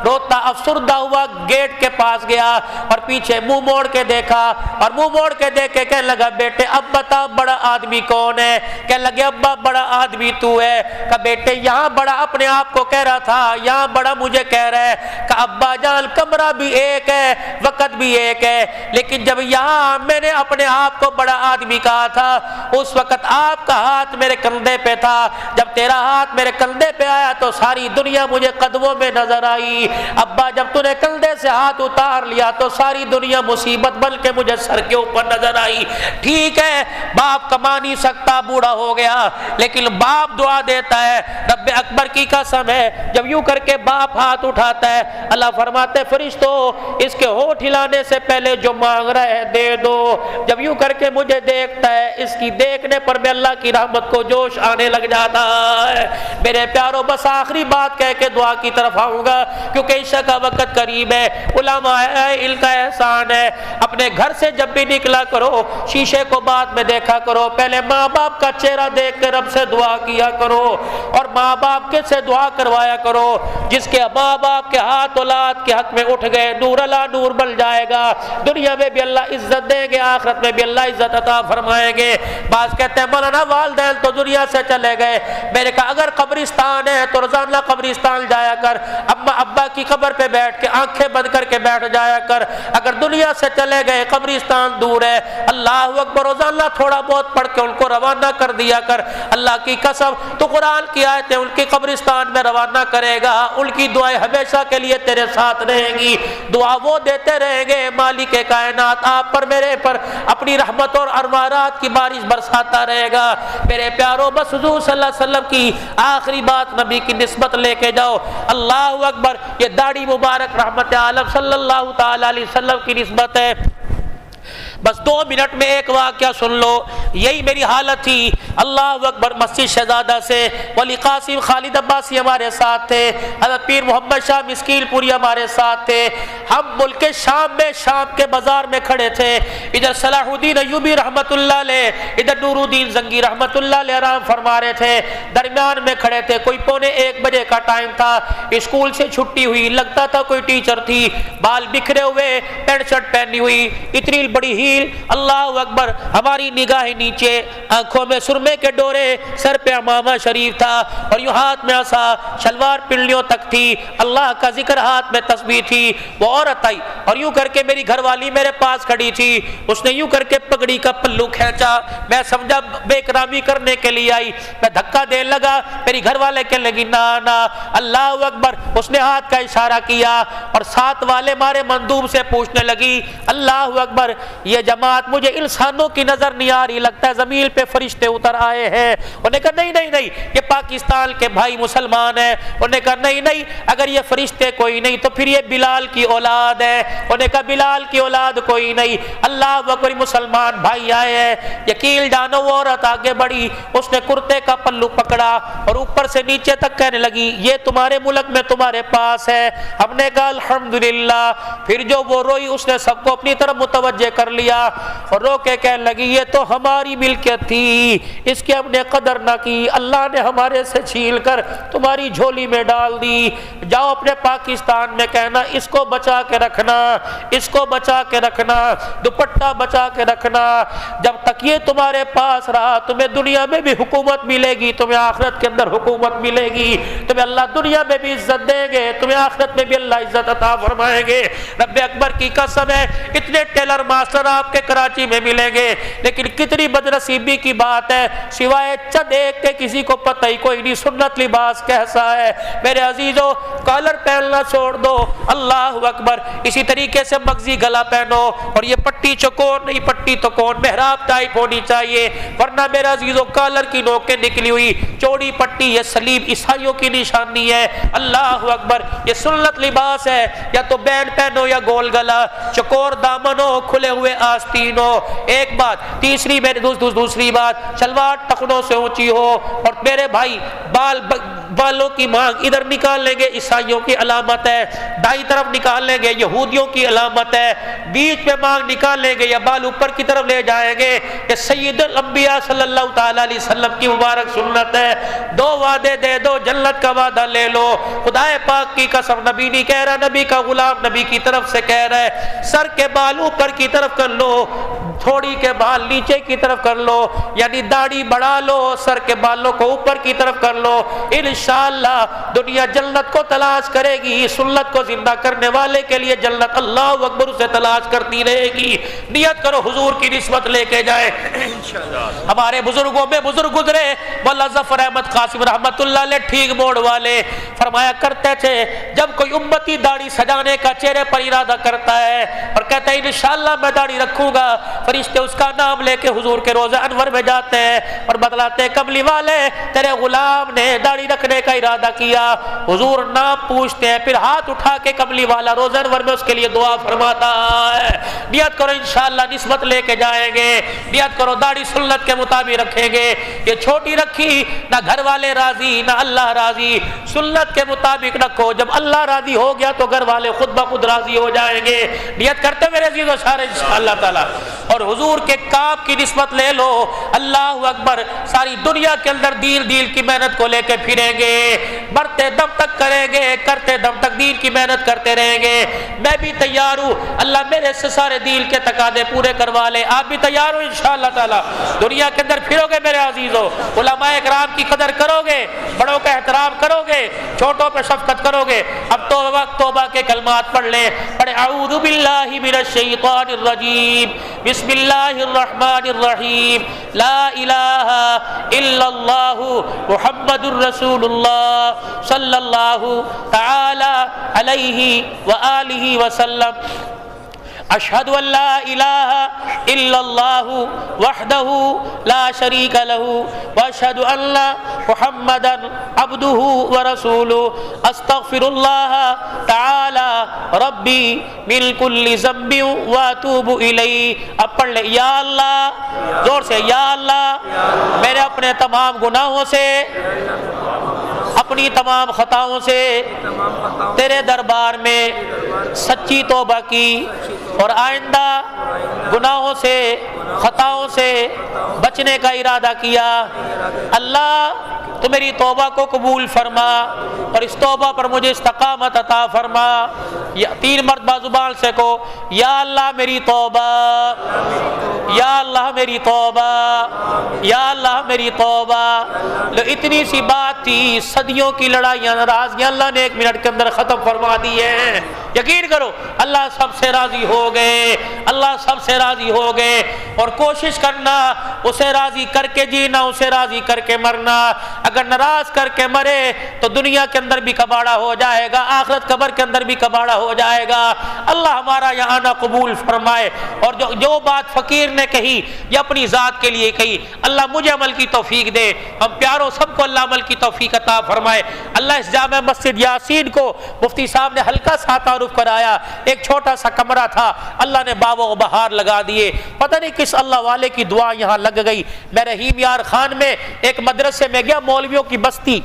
روتا افسردہ ہوا، گیٹ کے پاس گیا اور پیچھے منہ موڑ کے دیکھا اور منہ موڑ کے دیکھ کے کہنے لگا بیٹے اب بتا بڑا آدمی کون ہے؟ کہنے لگے ابا بڑا آدمی تو ہے۔ کہا بیٹے یہاں بڑا اپنے آپ کو کہہ رہا تھا، یہاں بڑا مجھے کہہ رہا ہے۔ کہ ابا جان کمرہ بھی ایک ہے، وقت بھی ایک ہے، لیکن جب یہاں میں نے اپنے آپ کو بڑا آدمی کہا تھا اس وقت آپ کا ہاتھ میرے کندھے پہ تھا، جب تیرا ہاتھ میرے کندھے پہ آیا تو ساری دنیا مجھے قدموں میں نظر آئی۔ ابا جب تو نے کندھے سے ہاتھ اتار لیا تو ساری دنیا مصیبت بن کے مجھے سر کے اوپر نظر آئی۔ ٹھیک ہے باپ کما نہیں سکتا، بوڑھا ہو گیا، لیکن باپ دعا دیتا ہے، رب اکبر کی قسم ہے جب یوں کر کے باپ ہاتھ اٹھاتا ہے اللہ فرماتے فرشتوں اس کے ہونٹ ہلانے سے پہلے جو مانگ رہا ہے دے دو۔ جب یوں کر کے مجھے دیکھتا ہے اس کی دیکھنے پر میں اللہ کی رحمت کو جوش آنے لگ جاتا ہے۔ میرے پیاروں بس آخری بات کہہ کے دعا کی طرف آؤں گا کیونکہ عشاء کا وقت قریب ہے۔ علماء ان کا احسان ہے، اپنے گھر سے جب بھی نکلا کرو شیشے کو بعد میں دیکھا کرو، پہلے ماں باپ کا چہرہ دیکھ کے رب سے دعا کیا کرو اور ماں باپ کے سے دعا کروایا کرو۔ جس کے ماں باپ کے ہاتھ اولاد کے حق میں اٹھ گئے نور اللہ نور بن جائے گا، دنیا میں بھی اللہ عزت دیں گے، آخرت میں بھی اللہ عزت عطا فرمائیں گے۔ بعض کہتے ہیں مولانا والدین تو دنیا سے چلے گئے، میں نے کہا اگر قبرستان ہے تو روزانہ قبرستان جایا کر، اما ابا کی قبر پہ بیٹھ کے آنکھیں بند کر کے بیٹھ جایا کر، اگر دنیا سے چلے گئے قبرستان دور ہے، اللہ اکبر روزانہ تھوڑا بہت پڑھ کے ان کو روانہ کر دیا کر۔ اللہ کی قسم تو قرآن کی آیتیں ان کی قبرستان میں روانہ کرے گا، ان کی دعائیں ہمیشہ کے لیے تیرے ساتھ رہیں گی، دعا وہ دیتے رہیں گے مالک کائنات آپ پر میرے پر اپنی رحمت اور انوارات کی بارش برساتا رہے گا۔ میرے پیاروں بس حضور صلی اللہ علیہ وسلم کی آخری بات نبی کی نسبت لے کے جاؤ، اللہ اکبر، یہ داڑھی مبارک رحمت عالم صلی اللہ تعالی علیہ وسلم کی نسبت ہے۔ بس 2 منٹ میں ایک واقعہ سن لو، یہی میری حالت تھی، اللہ اکبر۔ مسجد شہزادہ سے ولی قاسم خالد عباسی ہمارے ساتھ تھے، حضرت پیر محمد شاہ مسکیل پوری ہمارے ساتھ تھے، ہم ملک شام میں شام کے بازار میں کھڑے تھے، ادھر صلاح الدین ایوبی رحمت اللہ علیہ، ادھر نور الدین زنگی رحمت اللہ علیہ آرام فرما رہے تھے، درمیان میں کھڑے تھے، کوئی 1:45 بجے کا ٹائم تھا، اسکول سے چھٹی ہوئی، لگتا تھا کوئی ٹیچر تھی، بال بکھرے ہوئے، پینٹ شرٹ پہنی ہوئی، اتنی بڑی ہیل، اللہ اکبر، ہماری نگاہ نیچے، آنکھوں میں سرمے کے ڈورے، سر پہ امامہ شریف تھا، اور یوں ہاتھ میں عصا، شلوار پنڈلیوں تک تھی، اللہ کا ذکر، ہاتھ میں تسبیح تھی۔ وہ عورت آئی اور یوں کر کے میری گھر والی میرے پاس کھڑی تھی، اس نے یوں کر کے پگڑی کا پلو کھینچا، میں سمجھا بے اکرامی کرنے کے لیے آئی، میں دھکا دینے لگا، میری گھر والے کہنے لگی نا نا، اللہ اکبر، اس نے ہاتھ کا اشارہ کیا، اور ساتھ والے مارے مندوب سے پوچھنے لگی، اللہ اکبر، یہ جماعت مجھے انسانوں کی نظر نہیں آ رہی، لگتا ہے زمین پہ فرشتے اتر آئے ہیں۔ انہوں نے کہا نہیں نہیں نہیں، یہ پاکستان کے بھائی مسلمان ہیں۔ انہوں نے کہا نہیں نہیں، اگر یہ فرشتے کوئی نہیں تو پھر یہ بلال کی اولاد ہے۔ انہوں نے کہا بلال کی اولاد کوئی نہیں، اللہ اکبر، مسلمان بھائی آئے ہیں۔ یقین جانو وہ عورت آگے بڑھی، اس نے کرتے کا پلو پکڑا اور اوپر سے نیچے تک کہنے لگی یہ تمہارے ملک میں تمہارے پاس ہے۔ ہم نے کہا الحمدللہ۔ پھر جو وہ روئی، اس نے سب کو اپنی طرف متوجہ کر لیا اور رو کے کہنے لگی یہ تو ہماری ملکیت تھی، اس کی ہم نے قدر نہ کی، اللہ نے ہمارے سے چھین کر تمہاری جھولی میں ڈال دی۔ جاؤ اپنے پاکستان میں کہنا اس کو بچا کے رکھنا، اس کو بچا کے رکھنا، دوپٹہ بچا کے رکھنا، جب تک یہ تمہارے پاس رہا تمہیں دنیا میں بھی حکومت ملے گی، تمہیں آخرت کے اندر حکومت ملے گی، تمہیں اللہ دنیا میں بھی عزت دیں گے، تمہیں آخرت میں بھی اللہ عزت عطا فرمائیں گے۔ رب اکبر کی قسم ہے، اتنے ٹیلر ماسٹر آپ کے کراچی میں ملیں گے، لیکن کتنی بدنصیبی کی بات ہے، سوائے چند ایک کے کسی کو پتہ ہی کوئی نہیں سنت لباس کیسا ہے۔ میرے عزیزو، کالر پہننا چھوڑ دو، اللہ اکبر، اسی طریقے سے مغزی گلا پہنو، اور یہ پٹی چکور نہیں، پٹی تو کون محراب ٹائپ ہونی چاہیے، ورنہ میرے عزیزو کالر کی نوکیں نکلی ہوئی چوڑی پٹی، یہ صلیب عیسائیوں کی نشانی ہے۔ اللہ اکبر، یہ سنت لباس ہے، یا تو بینڈ پہنو یا گول گلا، چکور دامن ہو، کھلے ہوئے آستین ہو۔ ایک بات، تیسری میرے دوسری بات، شلوار ٹخنوں سے اونچی ہو، اور میرے بھائی بالوں کی مانگ ادھر نکال لیں گے، عیسائیوں کی علامت ہے، دائیں طرف نکال لیں گے، یہودیوں کی علامت ہے، بیچ میں مانگ نکال لیں گے یا بال اوپر کی طرف لے جائیں گے، یہ سید الانبیاء صلی اللہ تعالی علیہ وسلم کی مبارک سنت ہے۔ 2 وعدے دے دو، جنت کا وعدہ لے لو، خدا پاک کی قسم، نبی نہیں کہہ رہا، نبی کا غلام نبی کی طرف سے کہہ رہا ہے، سر کے بال اوپر کی طرف کر لو، تھوڑی کے بال نیچے کی طرف کر لو، یعنی داڑھی بڑھا لو، سر کے بالوں کو اوپر کی طرف کر لو، انشاءاللہ دنیا جنت کو تلاش کرے گی، سنت کو زندہ کرنے والے کے لیے جنت اللہ اکبر اسے تلاش کرتی رہے گی۔ نیت کرو حضور کی نسبت لے کے جائے۔ ہمارے بزرگوں میں بزرگ گزرے، مولا ظفر احمد قاسم رحمت اللہ علیہ ٹھیک موڑ والے، فرمایا کرتے تھے جب کوئی امتی داڑھی سجانے کا چہرے پر ارادہ کرتا ہے اور کہتا ہے انشاءاللہ میں داڑھی رکھوں گا، فرشتے اس کا نام لے کے حضور کے روضہ انور میں جاتے ہیں اور بتلاتے ہیں کملی والے تیرے غلام نے داڑھی رکھنے کا ارادہ کیا، حضور نام پوچھتے ہیں، پھر ہاتھ اٹھا کے کملی والا روضہ انور میں اس کے لیے دعا فرماتا ہے۔ نیت کرو انشاءاللہ نسبت لے کے جائیں گے، نیت کرو داڑھی سنت کے مطابق رکھیں گے، یہ چھوٹی رکھی نہ گھر والے راضی نہ اللہ راضی، سنت سنت کے مطابق رکھو، جب اللہ راضی ہو گیا تو گھر والے خود بخود راضی ہو جائیں گے۔ نیت کرتے میرے عزیز و سارے انشاءاللہ تعالی، اور حضور کے کام کی نسبت لے لو، اللہ اکبر، ساری دنیا کے اندر دین کی محنت کو لے کے پھریں گے، مرتے دم تک کریں گے، کرتے دم تک دین کی محنت کرتے رہیں گے۔ میں بھی تیار ہوں، اللہ میرے سے سارے دین کے تقاضے پورے کروا لے، آپ بھی تیار ہو انشاءاللہ تعالی؟ دنیا کے اندر پھرو گے میرے عزیزو، علماء اکرام کی قدر کرو گے، بڑوں کا احترام کرو گے، چھوٹوں پہ شفقت کرو گے۔ اب تو وقت توبہ کے کلمات پڑھ لیں، پڑھے اعوذ باللہ من الشیطان الرجیم، بسم اللہ الرحمن الرحیم، لا الہ الا اللہ محمد الرسول اللہ صلی اللہ تعالی علیہ وآلہ وسلم، اشہد ان لا الہ الا اللہ وحدہ لا شریک لہ واشہد ان محمدا عبدہ ورسولہ، استغفر اللہ تعالی ربی من کل ذنب واتوب الیہ۔ اب پڑھ لے، یا اللہ، زور سے، یا اللہ، میرے اپنے تمام گناہوں سے، اپنی تمام خطاؤں سے تیرے دربار میں سچی توبہ کی، اور آئندہ گناہوں سے، خطاؤں سے بچنے کا ارادہ کیا۔ اللہ تو میری توبہ کو قبول فرما، اور اس توبہ پر مجھے استقامت عطا فرما۔ 3 مرتبہ زبان سے کہو، یا اللہ میری توبہ، یا اللہ میری توبہ، یا اللہ میری توبہ۔ اتنی سی بات تھی، صدیوں کی لڑائیاں، ناراضگیاں اللہ نے 1 منٹ کے اندر ختم فرما دی ہیں۔ یقین کرو اللہ سب سے راضی ہو گئے، اللہ سب سے راضی ہو گئے۔ اور کوشش کرنا اسے راضی کر کے جینا، اسے راضی کر کے مرنا۔ اگر ناراض کر کے مرے تو دنیا کے اندر بھی کباڑا ہو جائے گا، آخرت قبر کے اندر بھی کباڑا ہو جائے گا۔ اللہ ہمارا یہاں آنا قبول فرمائے، اور جو بات فقیر نے کہی یا اپنی ذات کے لیے کہی، اللہ مجھے عمل کی توفیق دے، ہم پیاروں سب کو اللہ عمل کی توفیق عطا فرمائے۔ اللہ اس جامع مسجد یاسین کو مفتی صاحب نے ہلکا سا تعارف کرایا، ایک چھوٹا سا کمرہ تھا، اللہ نے باغ و بہار لگا دیے۔ پتہ نہیں کس اللہ والے کی دعا یہاں لگ گئی۔ میں رحیم یار خان میں ایک مدرسے میں گیا، مولویوں کی بستی،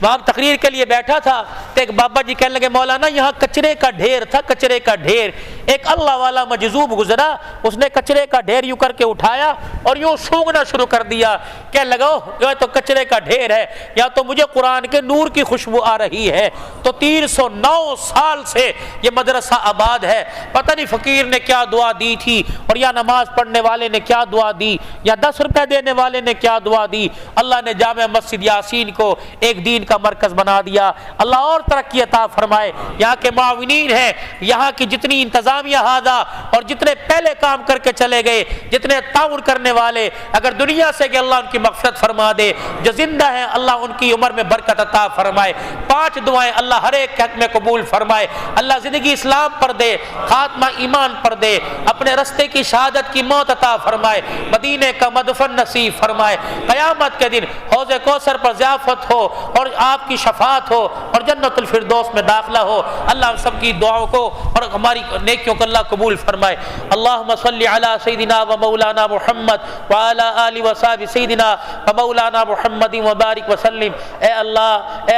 وہاں تقریر کے لیے بیٹھا تھا تو ایک بابا جی کہنے لگے، مولانا یہاں کچرے کا ڈھیر تھا، کچرے کا ڈھیر۔ ایک اللہ والا مجذوب گزرا، اس نے کچرے کا ڈھیر یوں کر کے اٹھایا اور یوں سونگنا شروع کر دیا، کہنے لگا یہ تو کچرے کا ڈھیر ہے، یا تو مجھے قرآن کے نور کی خوشبو آ رہی ہے۔ تو 309 سال سے یہ مدرسہ آباد ہے، پتہ نہیں فقیر نے کیا دعا دی تھی، اور یا نماز پڑھنے والے نے کیا دعا دی، یا 10 روپے دینے والے نے کیا دعا دی۔ اللہ نے جامع مسجد یاسین کو ایک دین کا مرکز بنا دیا۔ اللہ اور ترقی عطا فرمائے۔ یہاں کے معاونین ہیں، یہاں کی جتنی انتظامیہ ہاذا اور جتنے پہلے کام کر کے چلے گئے، جتنے تعاون کرنے والے، اگر دنیا سے کہ اللہ ان کی مغفرت فرما دے، جو زندہ ہیں اللہ ان کی عمر میں برکت عطا فرمائے۔ 5 دعائیں اللہ ہر ایک کے حق میں قبول فرمائے۔ اللہ زندگی اسلام پر دے، خاتمہ ایمان پر دے، اپنے رستے کی شہادت کی موت عطا فرمائے، مدینے کا مدفن نصیب فرمائے، قیامت کے دن حوض کوثر پر ضیافت ہو اور آپ کی شفاعت ہو اور جنت الفردوس میں داخلہ ہو۔ اللہ ہم سب کی دعاؤں کو اور ہماری نیکیوں کو اللہ قبول فرمائے۔ اللہم صلی علی سیدنا و مولانا محمد وعلی آلہ و صحبہ سیدنا و مولانا محمد وبارک وسلم۔ اے اللہ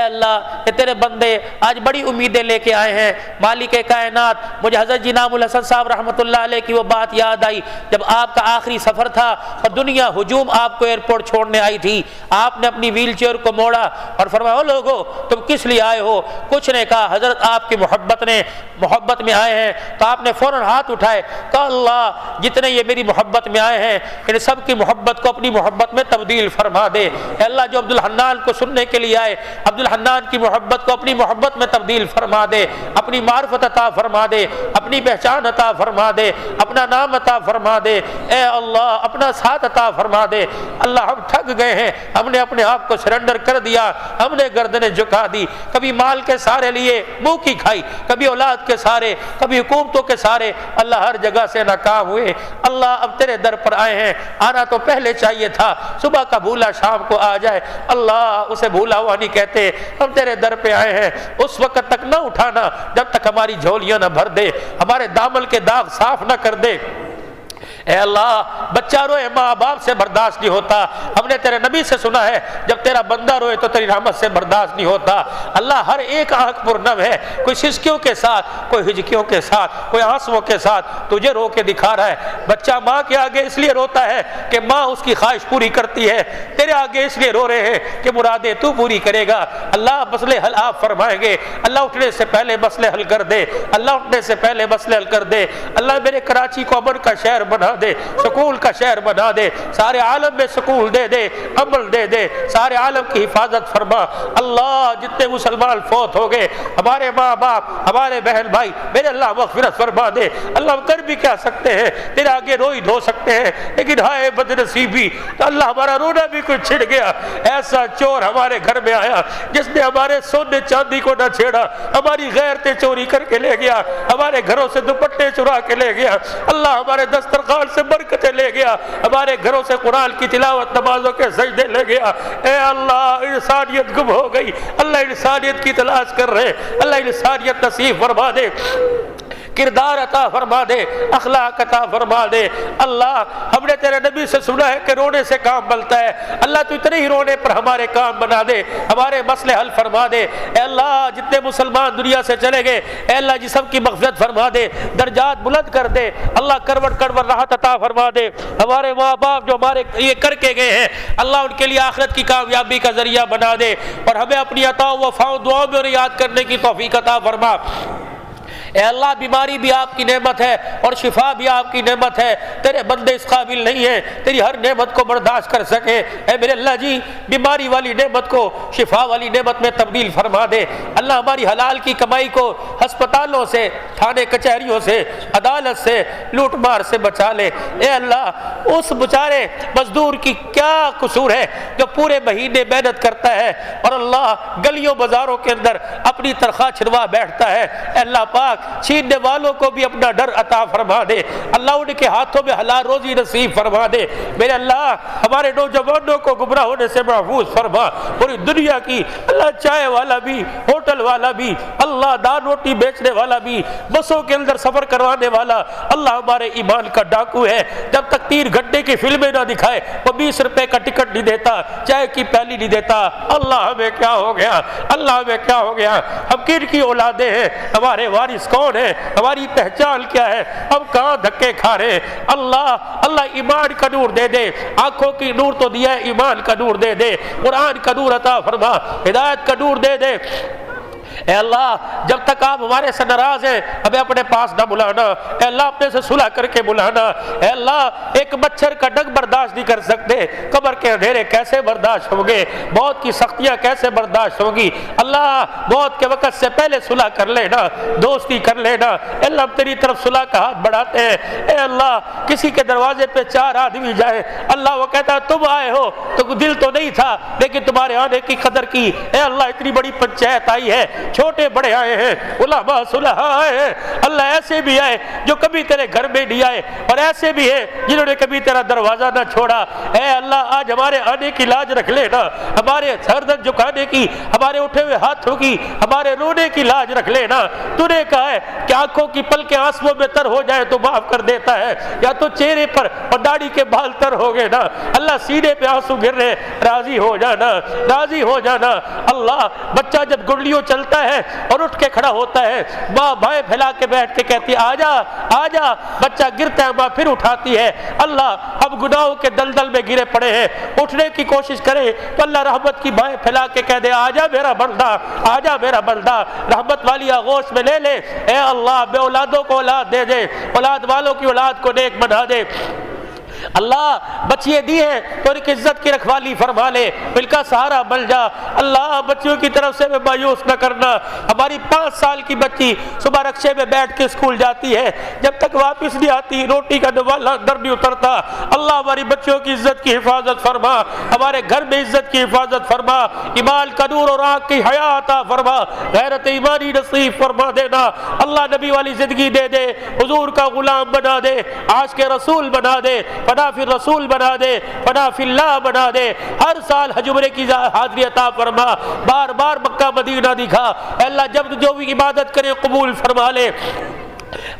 اے تیرے بندے آج بڑی امیدیں لے کے آئے ہیں، مالک کائنات۔ مجھے حضرت جی نام الحسن صاحب رحمۃ اللہ علیہ کی وہ بات یاد آئی جب آپ کا آخری سفر تھا اور دنیا ہجوم آپ کو ایئرپورٹ چھوڑنے آئی تھی، آپ نے اپنی ویل چیئر کو موڑا اور فرمایا، او لوگو تم کس لیے آئے ہو؟ کچھ نے کہا حضرت آپ کی محبت میں آئے ہیں۔ تو آپ نے فوراً ہاتھ اٹھائے، کہا اللہ جتنے یہ میری محبت میں آئے ہیں ان سب کی محبت کو اپنی محبت میں تبدیل فرما دے۔ اے اللہ جو عبد الحنان کو سننے کے لیے آئے، عبد الحنان کی محبت کو اپنی محبت میں تبدیل فرما دے، اپنی معرفت عطا فرما دے، اپنی پہچان عطا فرما دے، اپنا نام عطا فرما دے۔ اے اللہ اپنا ساتھ عطا فرما دے۔ اللہ ہم تھک گئے ہیں، ہم نے اپنے آپ کو سرنڈر کر دیا، ہم نے گردنیں جھکا دی، کبھی مال کے سارے لیے منہ کی کھائی، کبھی اولاد کے سارے، کبھی حکومتوں کے سارے، اللہ ہر جگہ سے ناکام ہوئے۔ اللہ اب تیرے در پر آئے ہیں، آنا تو پہلے چاہیے تھا، صبح کا بھولا شام کو آ جائے، اللہ اسے بھولا ہوا نہیں کہتے۔ ہم تیرے در پہ آئے ہیں، اس وقت تک نہ اٹھانا جب تک ہماری جھولیاں نہ بھر دے، ہمارے دامن کے داغ صاف نہ کر دے۔ اے اللہ بچہ روئے ماں باپ سے برداشت نہیں ہوتا، ہم نے تیرے نبی سے سنا ہے جب تیرا بندہ روئے تو تیری رحمت سے برداشت نہیں ہوتا۔ اللہ ہر ایک آنکھ پرنم ہے، کوئی سسکیوں کے ساتھ، کوئی ہجکیوں کے ساتھ، کوئی آنسوؤں کے ساتھ تجھے رو کے دکھا رہا ہے۔ بچہ ماں کے آگے اس لیے روتا ہے کہ ماں اس کی خواہش پوری کرتی ہے، تیرے آگے اس لیے رو رہے ہیں کہ مرادیں تو پوری کرے گا۔ اللہ مسئلے حل آپ فرمائیں گے، اللہ اٹھنے سے پہلے مسئلے حل کر دے، اللہ اٹھنے سے پہلے مسئلے حل کر دے۔ اللہ میرے کراچی کو امن کا شہر بنا دے، سکون کا شہر بنا دے، سارے عالم میں سکون دے دے، امن دے دے، سارے عالم کی حفاظت فرما۔ اللہ جتنے مسلمان فوت ہو گئے، ہمارے ماں باپ، ہمارے بہن بھائی، میرے اللہ مغفرت فرما دے۔ اللہ ہم کر بھی کیا سکتے ہیں، تیرے آگے روئی دھو سکتے ہیں، لیکن ہائے بد نصیبی تو اللہ ہمارا رونا بھی کچھ چھڑ گیا۔ ایسا چور ہمارے گھر میں آیا جس نے ہمارے سونے چاندی کو نہ چھیڑا، ہماری غیرتیں چوری کر کے لے گیا، ہمارے گھروں سے دوپٹے چرا کے لے گیا، اللہ ہمارے دسترخوان سے برکتیں لے گیا، ہمارے گھروں سے قرآن کی تلاوت نمازوں کے سجدے لے گیا۔ اے اللہ انسانیت گم ہو گئی، اللہ انسانیت کی تلاش کر رہے، اللہ انسانیت نصیب فرما دے، کردار عطا فرما دے، اخلاق عطا فرما دے۔ اللہ ہم نے تیرے نبی سے سنا ہے کہ رونے سے کام بنتا ہے، اللہ تو اتنے ہی رونے پر ہمارے کام بنا دے، ہمارے مسئلے حل فرما دے۔ اے اللہ جتنے مسلمان دنیا سے چلے گئے، اے اللہ جی سب کی مغفرت فرما دے، درجات بلند کر دے، اللہ کروٹ کروٹ راحت عطا فرما دے۔ ہمارے ماں باپ جو ہمارے یہ کر کے گئے ہیں، اللہ ان کے لیے آخرت کی کامیابی کا ذریعہ بنا دے، اور ہمیں اپنی عطا و وفا دعاؤں میں انہیں یاد کرنے کی توفیق عطا فرما۔ اے اللہ بیماری بھی آپ کی نعمت ہے اور شفا بھی آپ کی نعمت ہے، تیرے بندے اس قابل نہیں ہیں تیری ہر نعمت کو برداشت کر سکے۔ اے میرے اللہ جی بیماری والی نعمت کو شفا والی نعمت میں تبدیل فرما دے۔ اللہ ہماری حلال کی کمائی کو ہسپتالوں سے، تھانے کچہریوں سے، عدالت سے، لوٹ مار سے بچا لے۔ اے اللہ اس بیچارے مزدور کی کیا قصور ہے جو پورے مہینے محنت کرتا ہے اور اللہ گلیوں بازاروں کے اندر اپنی تنخواہ چھنوا بیٹھتا ہے۔ اے اللہ پاک چھیننے والوں کو بھی اپنا ڈر عطا فرما دے، اللہ ان کے ہاتھوں میں حلال روزی نصیب فرما دے۔ میرے اللہ ہمارے نوجوانوں کو گمراہ ہونے سے محفوظ فرما، پوری دنیا کی اللہ چائے والا بھی، ہوٹل والا بھی، اللہ دال روٹی بیچنے والا بھی، بسوں کے اندر سفر کروانے والا، اللہ ہمارے ایمان کا ڈاکو ہے، جب تک 3 گھنٹے کی فلمیں نہ دکھائے وہ 20 روپے کا ٹکٹ نہیں دیتا، چائے کی پیالی نہیں دیتا۔ اللہ ہمیں کیا ہو گیا، اللہ ہمیں کیا ہو گیا، ہم کن کی اولادیں ہیں، ہمارے وارث کون ہے، ہماری پہچان کیا ہے، ہم کہاں دھکے کھا رہے ہیں۔ اللہ اللہ ایمان کا نور دے دے، آنکھوں کی نور تو دیا ہے، ایمان کا نور دے دے، قرآن کا نور عطا فرما، ہدایت کا نور دے دے۔ اے اللہ جب تک آپ ہمارے سے ناراض ہیں ہمیں اپنے پاس نہ بلانا، اے اللہ اپنے سے صلح کر کے بلانا۔ اے اللہ ایک مچھر کا ڈنگ برداشت نہیں کر سکتے، قبر کے اندھیرے کیسے برداشت ہوں گے، موت کی سختیاں کیسے برداشت ہوں گی۔ اللہ موت کے وقت سے پہلے صلح کر لینا، دوستی کر لینا۔ اے اللہ ہم تیری طرف صلح کا ہاتھ بڑھاتے ہیں۔ اے اللہ کسی کے دروازے پہ 4 آدمی جائے، اللہ وہ کہتا ہے تم آئے ہو تو دل تو نہیں تھا لیکن تمہارے آنے کی قدر کی۔ اے اللہ اتنی بڑی پنچایت آئی ہے، چھوٹے بڑے آئے ہیں، علماء صلحاء آئے ہیں، اللہ ایسے بھی آئے جو کبھی تیرے گھر میں نہیں آئے، اور ایسے بھی ہیں جنہوں نے کبھی تیرا دروازہ نہ چھوڑا۔ اے اللہ آج ہمارے آنے کی لاج رکھ لینا، ہمارے سردن جھکانے کی، ہمارے اٹھے ہوئے ہاتھوں کی، ہمارے رونے کی لاج رکھ لینا۔ تو نے کہا ہے کہ آنکھوں کی پلکیں آنسوؤں میں تر ہو جائے تو معاف کر دیتا ہے، یا تو چہرے پر اور داڑھی کے بال تر ہو گئے نا، اللہ سینے پہ آنسو گر رہے، راضی ہو جانا، راضی ہو جانا۔ اللہ بچہ جب گڑلیوں چلتا ہے اور اٹھ کے کھڑا ہوتا ہے، ماں بائیں پھیلا کے بیٹھ کے کہتی آجا آجا، بچہ گرتا ہے ماں پھر اٹھاتی ہے۔ اللہ ہم گناہوں کے دلدل میں گرے پڑے ہیں، اٹھنے کی کوشش کریں تو اللہ رحمت کی بائیں پھیلا کے کہہ دے آجا میرا بندہ، آجا میرا بندہ، رحمت والی آغوش میں لے لے۔ اے اللہ بے اولادوں کو اولاد دے دے، اولاد والوں کی اولاد کو نیک بنا دے۔ اللہ بچیے دی ہیں تو ان کی عزت کی رکھوالی فرما لے، ان کا سہارا بن جا۔ اللہ بچیوں کی طرف سے مایوس نہ کرنا۔ ہماری 5 سال کی بچی صبح رکشے میں بیٹھ کے اسکول جاتی ہے، جب تک واپس نہیں آتی روٹی کا نوالا اندر نہیں اترتا۔ اللہ ہماری بچیوں کی عزت کی حفاظت فرما، ہمارے گھر میں عزت کی حفاظت فرما، ایمان کا نور اور آنکھ کی حیا عطا فرما، غیرت ایمانی نصیب فرما دینا۔ اللہ نبی والی زندگی دے دے، حضور کا غلام بنا دے، عاشق رسول بنا دے، فنا فی الرسول بنا دے، فنا فی اللہ بنا دے۔ ہر سال حج عمرے کی حاضری عطا فرما، بار بار مکہ مدینہ دکھا۔ اے اللہ جب جو بھی عبادت کرے قبول فرما لے۔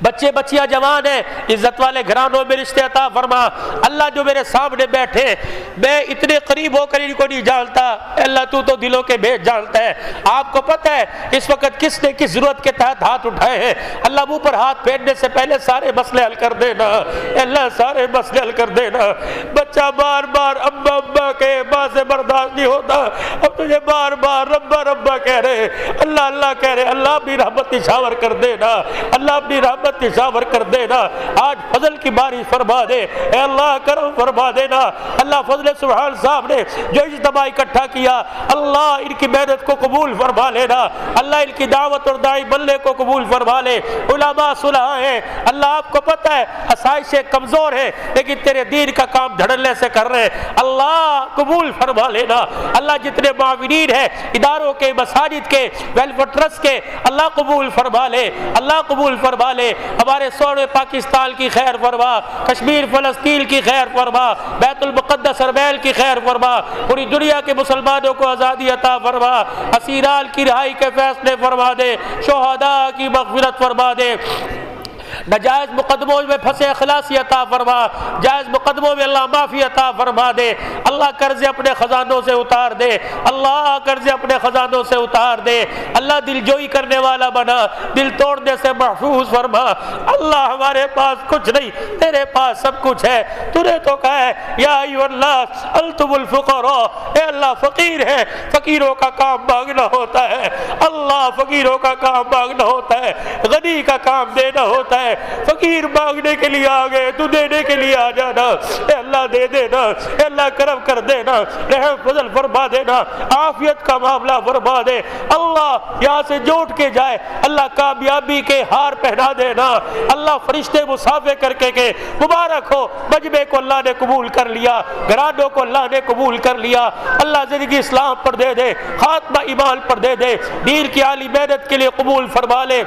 بچے بچیاں جوان ہیں، عزت والے گھرانوں میں رشتے عطا فرما۔ اللہ جو میرے سامنے بیٹھے، میں اتنے قریب ہو کر ان کو نہیں جانتا، اللہ تو دلوں کے بھید جانتا ہے۔ آپ کو پتہ ہے اس وقت کس نے کس ضرورت کے تحت ہاتھ اٹھائے ہیں۔ اللہ منہ پر ہاتھ پھیرنے سے پہلے سارے مسئلے حل کر دینا، اللہ سارے مسئلے حل کر دینا۔ بچہ بار بار ابا ابا کے ماں سے برداشت نہیں ہوتا، اب تجھے بار بار ربا ربا کہہ رہے، اللہ اللہ کہہ رہے، اللہ اپنی رحمت نشاور کر دینا، اللہ اپنی رحمت نشاور کر دینا۔ آج فضل کی بارش فرما دے، اے اللہ کرم فرما دینا۔ اللہ فضل سبحان صاحب نے جو اجتماع اکٹھا کیا، اللہ ان کی محنت کو قبول فرما لینا، اللہ ان کی دعوت اور داعی بننے کو قبول فرما لے۔ علماء صلحاء ہیں، اللہ آپ کو پتہ ہے آسائشیں کمزور ہیں لیکن تیرے دین کا کام دھڑلے سے کر رہے ہیں، اللہ قبول فرما لینا۔ اللہ جتنے معاونین ہیں اداروں کے، مساجد کے، ویلفیئر ٹرسٹ کے، اللہ قبول فرما لے، اللہ قبول فرما لے۔ ہمارے سونے پاکستان کی خیر فرما، کشمیر فلسطین کی خیر فرما، بیت المقدس اربیل کی خیر فرما، پوری دنیا کے مسلمانوں کو آزادی عطا فرما، اسیران کی رہائی کے فیصلے فرما دے، شہداء کی مغفرت فرما دے، ناجائز مقدموں میں پھنسے اخلاصی عطا فرما، جائز مقدموں میں اللہ معافی عطا فرما دے۔ اللہ قرض اپنے خزانوں سے اتار دے، اللہ قرض اپنے خزانوں سے اتار دے۔ اللہ دل جوئی کرنے والا بنا، دل توڑنے سے محفوظ فرما۔ اللہ ہمارے پاس کچھ نہیں، تیرے پاس سب کچھ ہے۔ تو نے تو کہا ہے یا ایھا الناس انتم الفقراء، اے اللہ فقیر ہے، فقیروں کا کام مانگنا ہوتا ہے، اللہ فقیروں کا کام مانگنا ہوتا ہے، غنی کا کام دینا ہوتا ہے۔ فقیر مانگنے کے لیے آ گئے، تو دینے کے لیے آ جانا، اے اللہ دے دینا، اے اللہ کرم کر دینا، رحم فضل فرما دینا، عافیت کا معاملہ فرما دے۔ اللہ یہاں سے جوٹ کے جائے، اللہ کامیابی کے ہار پہنا دینا، اللہ فرشتے مسافے کر کے مبارک ہو، مجمع کو اللہ نے قبول کر لیا، گھرانوں کو اللہ نے قبول کر لیا۔ اللہ زندگی اسلام پر دے دے، خاتمہ ایمان پر دے دے، دین کی عالی محنت کے لیے قبول فرما لے۔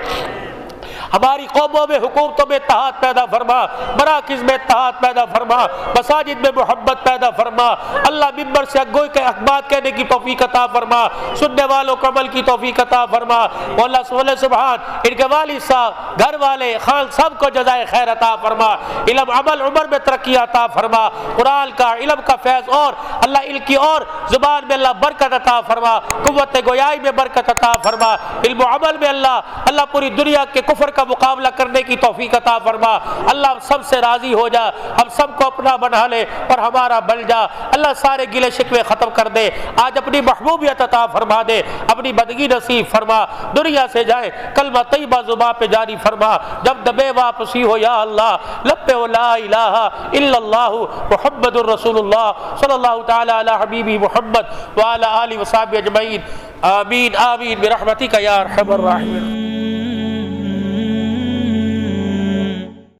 ہماری قوموں میں حکومتوں میں اتحاد پیدا فرما، مراکز میں اتحاد پیدا فرما، مساجد میں محبت پیدا فرما۔ اللہ ممبر سے گوئی کے احکامات کہنے کی توفیق عطا فرما، سننے والوں کو عمل کی توفیق عطا فرما۔ اللہ سبحان ان کے والد صاحب، گھر والے، خان سب کو جزائے خیر عطا فرما، علم عمل عمر میں ترقی عطا فرما، قرآن کا علم کا فیض اور اللہ علم کی اور زبان میں اللہ برکت عطا فرما، قوت گویائی میں برکت عطا فرما، علم و عمل میں اللہ پوری دنیا کے کفر کا مقابلہ کرنے کی توفیق عطا فرما۔ اللہ سب سے راضی ہو جا، ہم سب کو اپنا بنا لے اور ہمارا بن جا۔ اللہ سارے گلے شکوے ختم کر دے، آج اپنی محبوبیت عطا فرما دے، اپنی بندگی نصیب فرما، دنیا سے جائے کلمہ طیبہ زبان پہ جاری فرما، جب دبے واپسی ہو یا اللہ لب پہ لا الہ الا اللہ محمد الرسول اللہ صلی اللہ تعالی علی حبیبی محمد وعلی آلہ وصحبہ اجمعین، آمین آمین برحمتک یا ارحم الراحمین۔